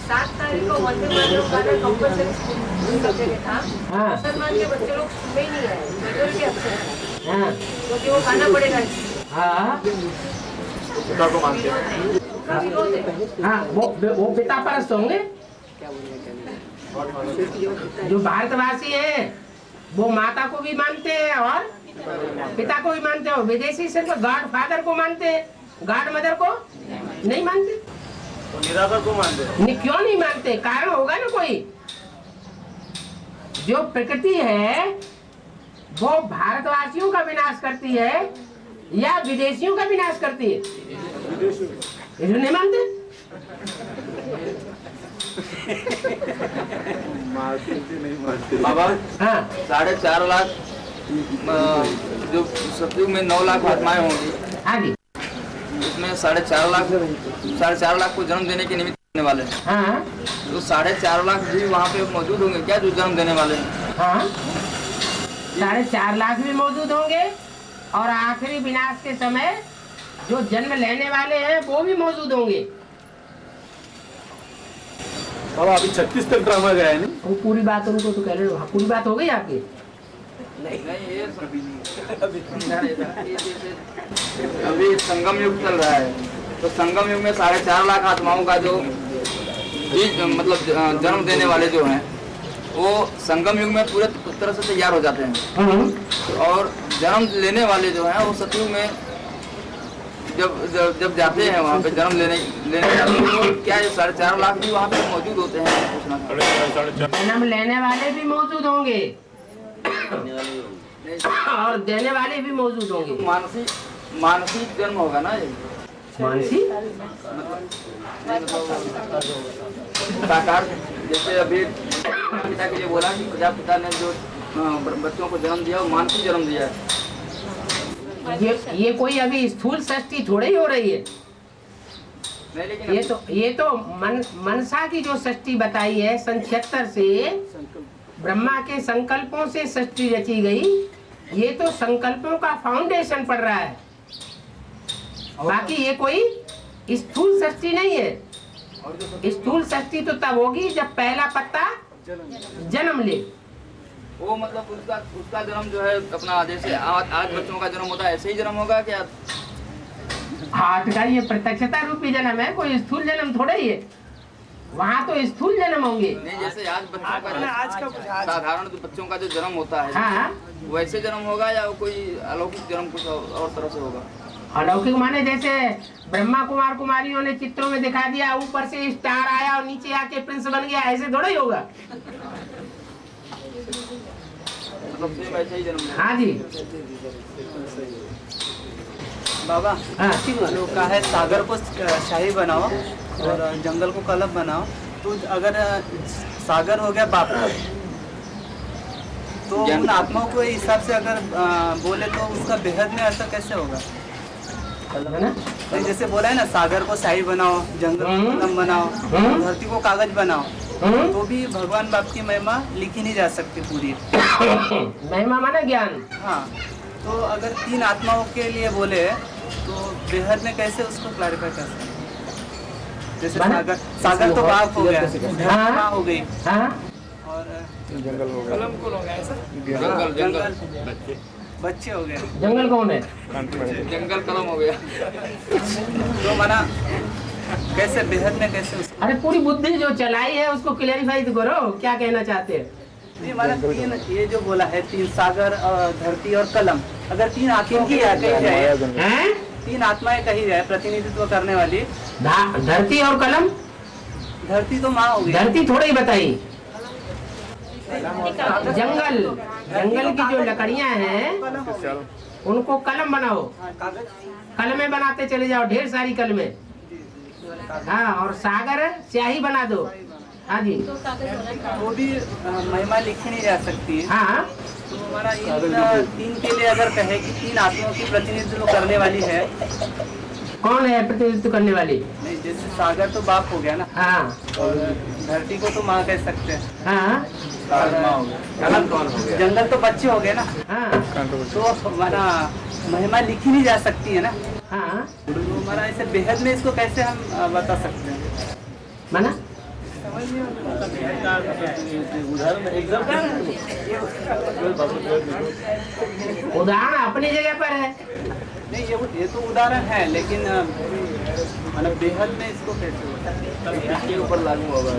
7 तारीख को वंदे मातरम गाना कंपल्सरी स्कूल सब जगह था। हाँ। मुसलमान के बच्चे लोग सुबह ही नहीं आए, मेजोरिटी अक्सर है। हाँ क्योंकि वो गाना पड़ेगा। हाँ पिता को मानते हैं। विरोध है। हाँ, वो पिता परस्त होंगे। जो भारतवासी हैं वो माता को भी मानते हैं और पिता को भी मानते हैं। विदेशी सिर्फ गॉड फादर को मानते हैं, गॉड मदर को नहीं मानते। तो निराकार को मानते हैं। क्यों नहीं मानते? कारण होगा ना कोई। जो प्रकृति है वो भारतवासियों का विनाश करती है या विदेशियों का विनाश करती है? इसलिए नहीं मानते। बाबा हाँ 4.5 लाख जो सतयुग में 9 लाख आत्माएं होंगी, हाँ जी, उसमें 4.5 लाख को जन्म देने के निमित्त होने वाले हैं। हाँ तो 4.5 लाख जीव वहाँ पे मौजूद होंगे क्या जो जन्म देने वाले हैं? हाँ, 4.5 लाख भी मौजूद होंगे और आखिरी विनाश के समय जो जन्म लेने वाले हैं वो भी मौजूद होंगे। बाबा अभी 36 तक ड्रामा गया है नहीं? वो पूरी बात उनको तो कह रहे हो, पूरी बात हो गई आपकी? नहीं ये अभी संगम युग चल रहा है, तो संगम युग में 4.5 लाख आत्माओं का जो मतलब जन्म देने वाले जो हैं वो संगम युग में पूरे तरह से तैयार हो जाते हैं, और जन्म लेने वाले जो हैं वो सतयुग में जब जाते हैं वहाँ पे जन्म लेने जाते हैं, तो क्या ये 4.5 लाख भी वहाँ पे मौजूद होते हैं? जन्म लेने वाले भी मौजूद होंगे और देने वाले भी मौजूद होंगे। मानसिक जन्म होगा ना ये? मानसिक साकार, जैसे अभी पिता के लिए बोला कि प्रजापिता ने जो बच्चों को जन्म दिया वो मानसिक जन्म दिया है। ये कोई अभी स्थूल सृष्टि थोड़ी ही हो रही है। नहीं, लेकिन ये तो मनसा की जो सृष्टि बताई है, सन 76 से ब्रह्मा के संकल्पों से सृष्टि रची गई। ये तो संकल्पों का फाउंडेशन पड़ रहा है, बाकी ये कोई स्थूल सृष्टि नहीं है। स्थूल सृष्टि तो तब होगी जब पहला पत्ता जन्म ले। वो मतलब उसका जन्म जो है अपना जैसे आज बच्चों का जन्म होता है ऐसे ही जन्म होगा क्या? आज का ये प्रत्यक्षता रूपी जन्म है, कोई स्थूल जन्म थोड़ा ही है। वहाँ तो स्थूल जन्म होंगे। नहीं, जैसे आज बच्चों का साधारण बच्चों का जो जन्म होता है, हाँ, वैसे जन्म होगा या कोई अलौकिक जन्म कुछ और तरह से होगा? अलौकिक माने जैसे ब्रह्मा कुमार कुमारियों ने चित्रों में दिखा दिया, ऊपर से स्टार आया और नीचे आके प्रिंस बन गया, ऐसे थोड़ा ही होगा। मतलब सेम ऐसे ही जन्म। हाँ जी बाबा, हाँ। लोग कहा है सागर को शाही बनाओ और जंगल को कलब बनाओ, तो अगर सागर हो गया बाप तो उन आत्माओं को हिसाब से अगर बोले तो उसका बेहद में असर कैसे होगा? जैसे बोला है ना, सागर को शाही बनाओ, जंगल को कलम बनाओ, धरती को कागज बनाओ, तो भी भगवान बाप की महिमा लिखी नहीं जा सकती पूरी। महिमा माना ज्ञान। हाँ, तो अगर 3 आत्माओं के लिए बोले तो बेहद में कैसे उसको क्लैरिफाई कर सकते? जैसे सागर तो बाप हो गया, हाँ हो गई, हाँ, और जंगल हो गया, कलम को हो गया ऐसा, जंगल बच्चे हो गए, जंगल कौन है? जंगल कलम हो गया। तो माना कैसे बेहद में कैसे उसको? अरे पूरी बुद्धि जो चलाई है उसको क्लेरिफाई तो करो, क्या कहना चाहते हैं? नहीं, माना 3 ये जो बोला है, 3 सागर और धरती और कलम, अगर 3 आत्माओं की कही जाए, 3 आत्माएं कही जाए प्रतिनिधित्व करने वाली, धरती और कलम। धरती तो माँ हो गई, धरती थोड़ी ही बताई। जंगल की जो लकड़ियां हैं उनको कलम बनाओ, कलमें बनाते चले जाओ, ढेर सारी कलमें। हाँ, और सागर स्याही बना दो। हाँ जी, वो भी महिमा लिखी नहीं जा सकती है। हाँ, तो हमारा इन 3 के लिए अगर कहे कि 3 आत्माओं की प्रतिनिधित्व करने वाली है, कौन है प्रतिनिधित्व करने वाली? नहीं, जैसे सागर तो बाप हो गया ना, हाँ, और धरती को तो माँ कह सकते हैं, हाँ, कलम कौन हो गया? जंगल तो बच्चे हो गए ना, हाँ, तो हमारा महिमा लिखी नहीं जा सकती है ना। हाँ, तो हमारा ऐसे बेहद में इसको कैसे हम बता सकते हैं? माना उदाहरण अपनी जगह पर है। नहीं, ये तो उदाहरण है, लेकिन मतलब बेहद में इसको कैसे ऊपर लागू होगा?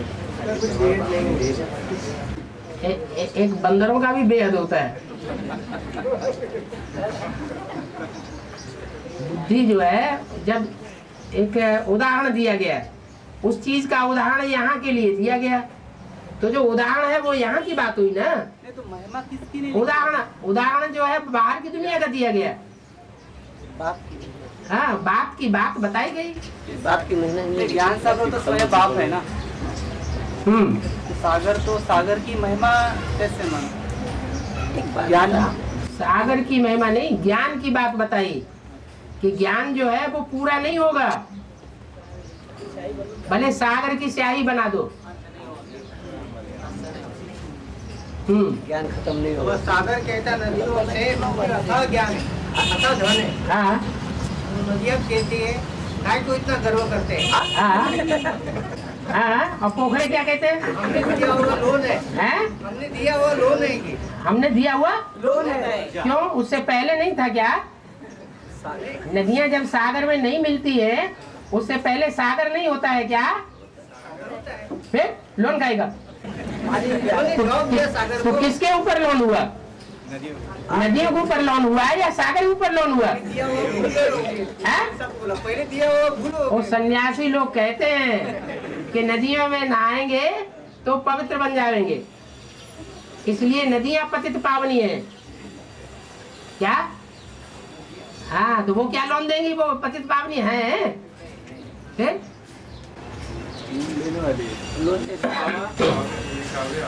एक बंदरों का भी बेहद होता है। बुद्धि जो है, जब एक उदाहरण दिया गया, उस चीज का उदाहरण यहाँ के लिए दिया गया, तो जो उदाहरण है वो यहाँ की बात हुई ना। नहीं, तो महिमा किसकी नहीं? उदाहरण जो है बाहर की दुनिया का दिया गया। बाप की, हाँ, बाप की बात बताई गई। बाप की महिमा, ज्ञान सागर तो स्वयं बाप है ना। सागर की महिमा कैसे मानो? ज्ञान, सागर की महिमा नहीं, ज्ञान की बात बताई कि ज्ञान जो है वो पूरा नहीं होगा, भले सागर की स्याही बना दो। ज्ञान खत्म नहीं होगा। सागर कहता नदियों से अथाह ज्ञान है, अथाह धन है। हाँ नदियाँ कहती है काय को इतना गर्व करते हैं। हाँ, और पोखरे क्या कहते हैं? हमने दिया हुआ लोन है। हैं? हमने दिया हुआ लोन है कि हमने दिया हुआ लोन है। क्यों? उससे पहले नहीं था क्या? नदियाँ जब सागर में नहीं मिलती है उससे पहले सागर नहीं होता है क्या? फिर लोन खाएगा? तो किसके ऊपर लोन हुआ? नदियों के ऊपर लोन हुआ है या सागर के ऊपर लोन हुआ? पहले दिया हुआ भूलो। वो सन्यासी लोग कहते हैं कि नदियों में नहाएंगे तो पवित्र बन जाएंगे, इसलिए नदियां पतित पावनी है क्या? हाँ, तो वो क्या लोन देंगी? वो पतित पावनी है। फिर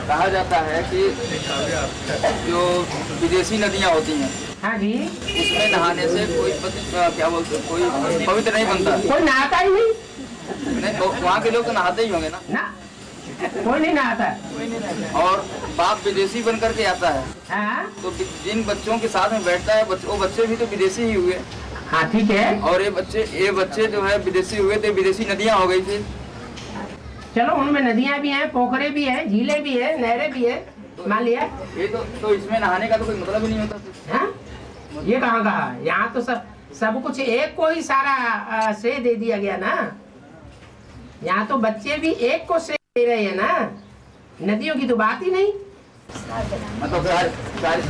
कहा जाता है कि जो विदेशी नदियाँ होती हैं, हाँ जी, उसमें नहाने से कोई क्या बोलते हैं, कोई पवित्र नहीं बनता। कोई नहाता ही नहीं। नहीं तो वहाँ के लोग तो नहाते ही होंगे ना? कोई नहीं नहाता। और बाप विदेशी बन करके आता है, हाँ? तो जिन बच्चों के साथ में बैठता है वो बच्चे भी तो विदेशी ही हुए। हाँ ठीक है। और ये बच्चे जो है विदेशी हुए थे, विदेशी नदियाँ हो गई थी। चलो उनमें नदियाँ भी हैं, पोखरे भी हैं, झीलें भी हैं, नहरें भी हैं, मान लिया। ये तो इसमें नहाने का तो कोई मतलब ही नहीं होता। हाँ? ये कहाँ कहा? यहाँ तो सब कुछ एक को ही सारा श्रेय दे दिया गया ना। यहाँ तो बच्चे भी एक को श्रेय दे रहे हैं ना, नदियों की तो बात ही नहीं। मतलब सारी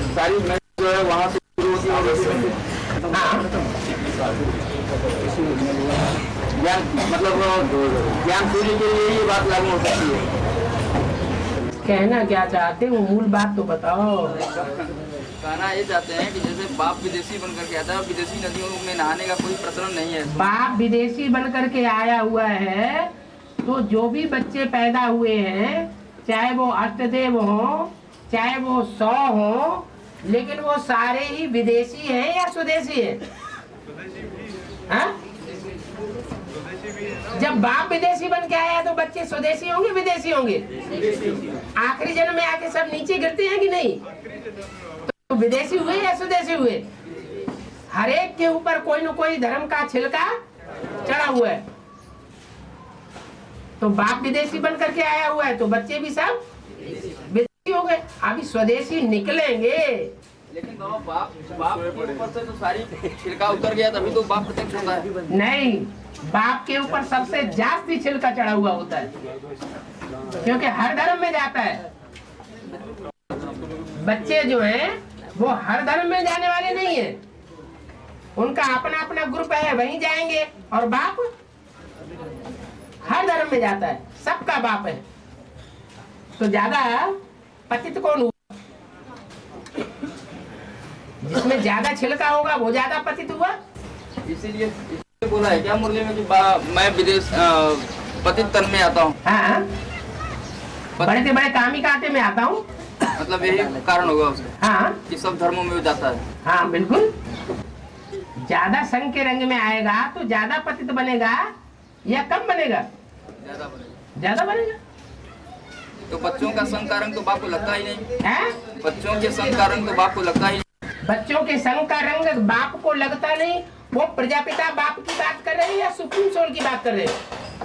जो है वहाँ से शुरू होती है। हाँ, ज्ञान सूर्य के लिए ये बात लागू हो सकती है। कहना क्या चाहते हो? मूल बात तो बताओ। कहना ये चाहते हैं कि जैसे बाप विदेशी बन करके आता है, विदेशी नदियों में नहाने का कोई प्रचलन नहीं है। बाप विदेशी बन करके आया हुआ है तो जो भी बच्चे पैदा हुए हैं, चाहे वो अष्टदेव हो, चाहे वो 100 हो, लेकिन वो सारे ही विदेशी हैं या स्वदेशी हैं? हाँ? जब बाप विदेशी बन के आया तो बच्चे स्वदेशी होंगे विदेशी होंगे? आखिरी जन्म में आके सब नीचे गिरते हैं कि नहीं? तो विदेशी हुए या स्वदेशी हुए? हर एक के ऊपर कोई न कोई धर्म का छिलका चढ़ा हुआ है। तो बाप विदेशी बन करके आया हुआ है तो बच्चे भी सब विदेशी हो गए। अभी स्वदेशी निकलेंगे। लेकिन बाप के ऊपर से तो सारी छिलका उतर गया, तभी तो बाप प्रत्यक्ष होता है। नहीं, बाप के ऊपर सबसे जास्ती छिलका चढ़ा हुआ होता है, क्योंकि हर धर्म में जाता है। बच्चे जो हैं वो हर धर्म में जाने वाले नहीं है, उनका अपना अपना ग्रुप है, वहीं जाएंगे। और बाप हर धर्म में जाता है, सबका बाप है। तो ज्यादा पतित कौन हुआ? जिसमें ज्यादा छिलका होगा वो ज्यादा पतित हुआ। इसीलिए बोला है क्या मुरली में कि मैं विदेश पतित तन में आता हूँ। हाँ, बड़े से बड़े कामी कांटे में आता हूँ। मतलब यही कारण होगा उसका। हाँ, कि सब धर्मों में जाता है। हाँ बिल्कुल। ज्यादा संग के रंग में आएगा तो ज्यादा पतित बनेगा या कम बनेगा? ज्यादा बनेगा। तो बच्चों का संग का रंग तो बाप को लगता ही नहीं है? बच्चों के संग का रंग तो बाप को लगता ही नहीं। बच्चों के संग का रंग बाप को लगता नहीं। वो प्रजापिता बाप की बात कर रहे हैं या सुप्रीम सोल की बात कर रहे हैं?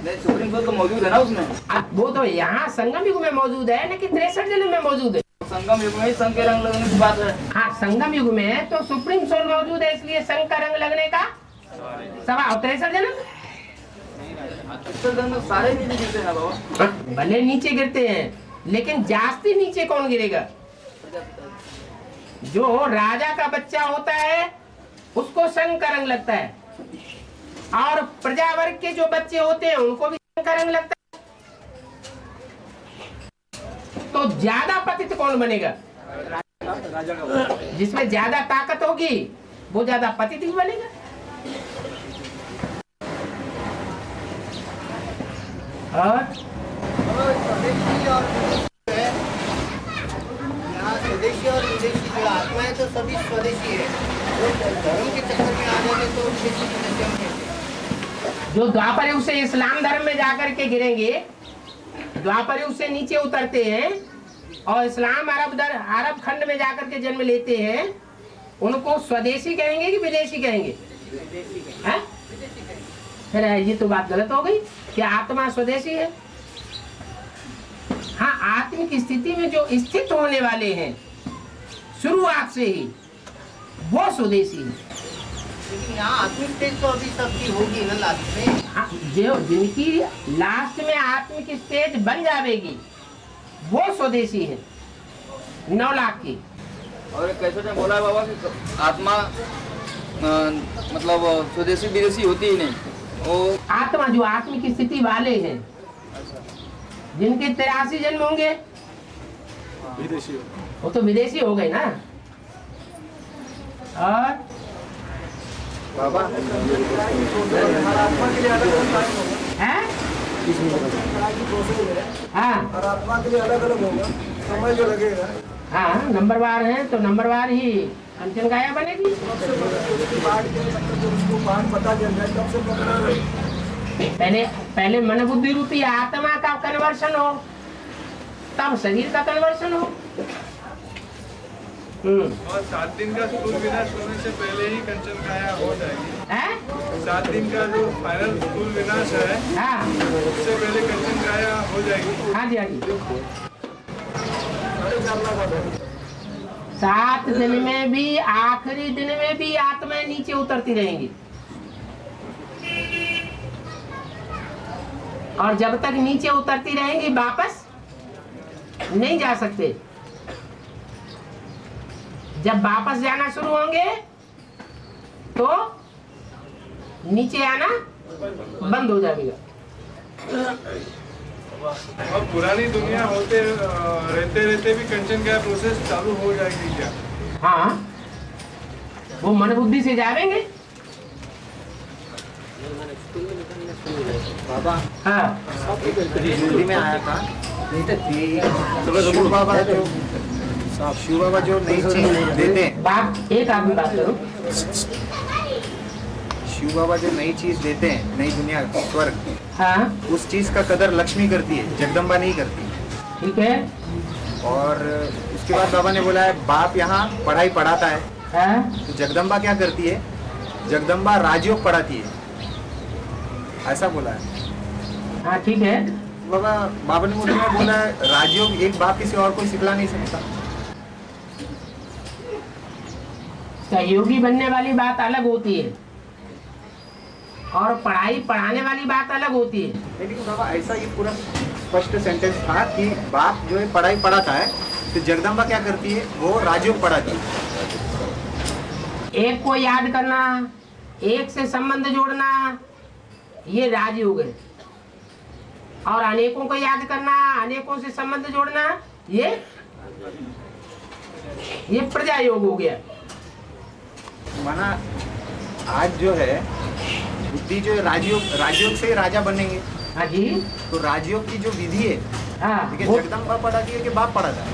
नहीं, सुप्रीम सोल तो मौजूद है ना उसमें। वो तो यहाँ संगम युग में मौजूद है, लेकिन 63 जन्म में मौजूद है। संगम युग में ही संग के रंग लगने की बात है। हाँ, संगम युग में तो सुप्रीम सोल मौजूद है, इसलिए संग का रंग लगने का सवाल। 63 जन्म सारे नीचे गिरते हैं बाबा। भले नीचे गिरते हैं, लेकिन जास्ती नीचे कौन गिरेगा? जो राजा का बच्चा होता है उसको संग का रंग लगता है, और प्रजा वर्ग के जो बच्चे होते हैं उनको भी संग का रंग लगता है। तो ज्यादा पतित कौन बनेगा? जिसमें ज्यादा ताकत होगी वो ज्यादा पतित ही बनेगा। और स्वदेशी और विदेशी जो आत्माएं तो सभी स्वदेशी है, वो धर्म के चक्कर में आ जाने तो विदेशी की नदियां में। जो द्वापर युग से इस्लाम धर्म में जाकर के गिरेंगे, द्वापर युग से नीचे उतरते हैं और इस्लाम अरब खंड में जाकर के जन्म लेते हैं, उनको स्वदेशी कहेंगे कि विदेशी कहेंगे? हैं? फिर ये तो बात गलत हो गई कि आत्मा स्वदेशी है। हाँ, आत्मिक स्थिति में जो स्थित होने वाले हैं शुरुआत से ही, वो स्वदेशी है। लेकिन यहाँ आत्मिक स्टेज तो अभी सबकी होगी ना लास्ट में। हाँ, जो जिनकी लास्ट में आत्मिक स्टेज बन जाएगी वो स्वदेशी है, 9 लाख की। और कैसे ने बोला है बाबा कि आत्मा मतलब स्वदेशी विदेशी होती ही नहीं, वो आत्मा जो आत्मिक स्थिति वाले हैं, जिनके 83 जन्म होंगे विदेशी वो तो विदेशी हो गए ना। और बाबा हैं? हाँ आत्मा के लिए अलग अलग होगा, समय जो लगेगा। हाँ, नंबरवार है तो नंबरवार ही कंचन काया बनेगी। पहले मन बुद्धि रूपी आत्मा का कन्वर्शन हो, तब शरीर का कन्वर्शन हो। और 7 दिन का स्थूल विनाश होने से पहले ही कंचन काया हो जाएगी। 7 दिन का जो फाइनल स्थूल विनाश है, हाँ, उससे पहले कंचन काया हो जाएगी। हाँ जी, हाँ जी। 7 दिन में भी, आखिरी दिन में भी आत्माएं नीचे उतरती रहेंगी, और जब तक नीचे उतरती रहेंगी वापस नहीं जा सकते। जब वापस जाना शुरू होंगे तो नीचे आना बंद हो जाएगा। और पुरानी दुनिया होते रहते रहते भी कंचन काया प्रोसेस चालू हो जाएगी क्या? हाँ, वो मन बुद्धि से जाएंगे। बाबा हाँ, दिल्ली में आया था, शिव बाबा जो नई चीज देते हैं, बात एक आदमी बात करो। शिव बाबा जो नई चीज देते हैं, नई दुनिया स्वर्ग, हाँ, उस चीज का कदर लक्ष्मी करती है, जगदम्बा नहीं करती। ठीक है। और उसके बाद बाबा ने बोला है बाप यहाँ पढ़ाई पढ़ाता है, हाँ, तो जगदम्बा क्या करती है? जगदम्बा राजयोग पढ़ाती है, ऐसा बोला है। हाँ, ठीक है। बाबा ने मुझे बोला है राजयोग एक बाप किसी और को सिखला नहीं सकता। सहयोगी बनने वाली बात अलग होती है और पढ़ाई पढ़ाने वाली बात अलग होती है। लेकिन बाबा ऐसा ये पूरा स्पष्ट सेंटेंस था कि बाप जो है पढ़ाई पढ़ाता है, तो जगदम्बा क्या करती है? वो राजयोग पढ़ाती है। एक को याद करना, एक से संबंध जोड़ना, ये राजयोग है। और अनेकों को याद करना, अनेकों से संबंध जोड़ना, ये प्रजा योग हो गया। माना आज जो है बुद्धि जो है राजयोग से राजा बनेंगे। हाँ जी। तो राजयोग की जो विधि है, हाँ, देखिए जगदम्बा पढ़ाती है कि बाप पढ़ाता है?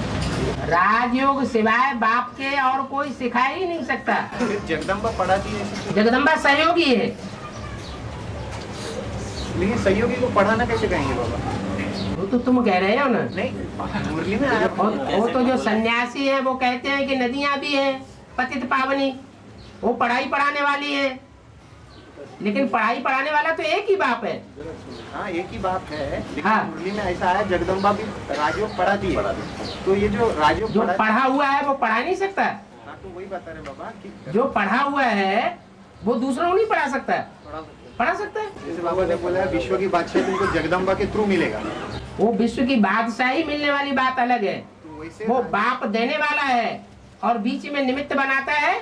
राजयोग सिवाय बाप के और कोई सिखा ही नहीं सकता। फिर जगदम्बा पढ़ाती है। जगदम्बा सहयोगी है। लेकिन सहयोगी को पढ़ाना कैसे कहेंगे बाबा? वो तो तुम कह रहे हो ना। नहीं, मुरली में आया। वो तो जो सन्यासी है वो कहते हैं कि नदियां भी है पतित पावनी, वो पढ़ाई पढ़ाने वाली है। लेकिन पढ़ाई पढ़ाने वाला तो एक ही बाप है। हाँ, एक ही बाप है। लेकिन हाँ, मुरली में ऐसा है जगदम्बा भी राजयोग पढ़ाती है। तो ये जो राजयोग जो पढ़ा हुआ है वो पढ़ा नहीं सकता। हाँ, तो वही बता रहे बाबा कि जो पढ़ा हुआ है वो दूसरों को नहीं पढ़ा सकता। पढ़ा सकता है। जैसे बाबा ने बोला विश्व की बादशाही तुमको जगदम्बा के थ्रू मिलेगा। वो विश्व की बादशाही मिलने वाली बात अलग है। वो बाप देने वाला है और बीच में निमित्त बनाता है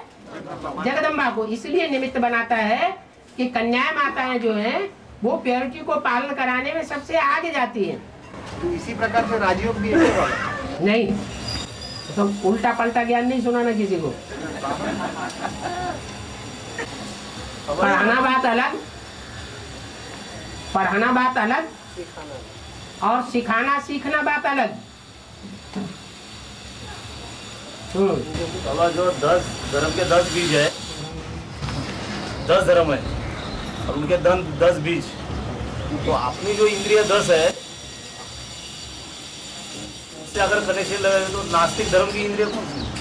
जगदम्बा को। इसलिए निमित्त बनाता है कि कन्या माताएं जो हैं वो प्योरिटी को पालन कराने में सबसे आगे जाती हैं। तो इसी प्रकार से राजयोग भी है बाबा? नहीं, तो उल्टा पलटा ज्ञान नहीं सुनाना किसी को। पढ़ाना बात अलग, पढ़ाना बात अलग, और सिखाना सीखना बात अलग। बाबा जो 10 धर्म के 10 बीज है, 10 धर्म है और उनके 10 बीज, तो अपनी जो इंद्रिय 10 है से अगर कनेक्शन लगे तो नास्तिक धर्म की इंद्रिय कौन सी?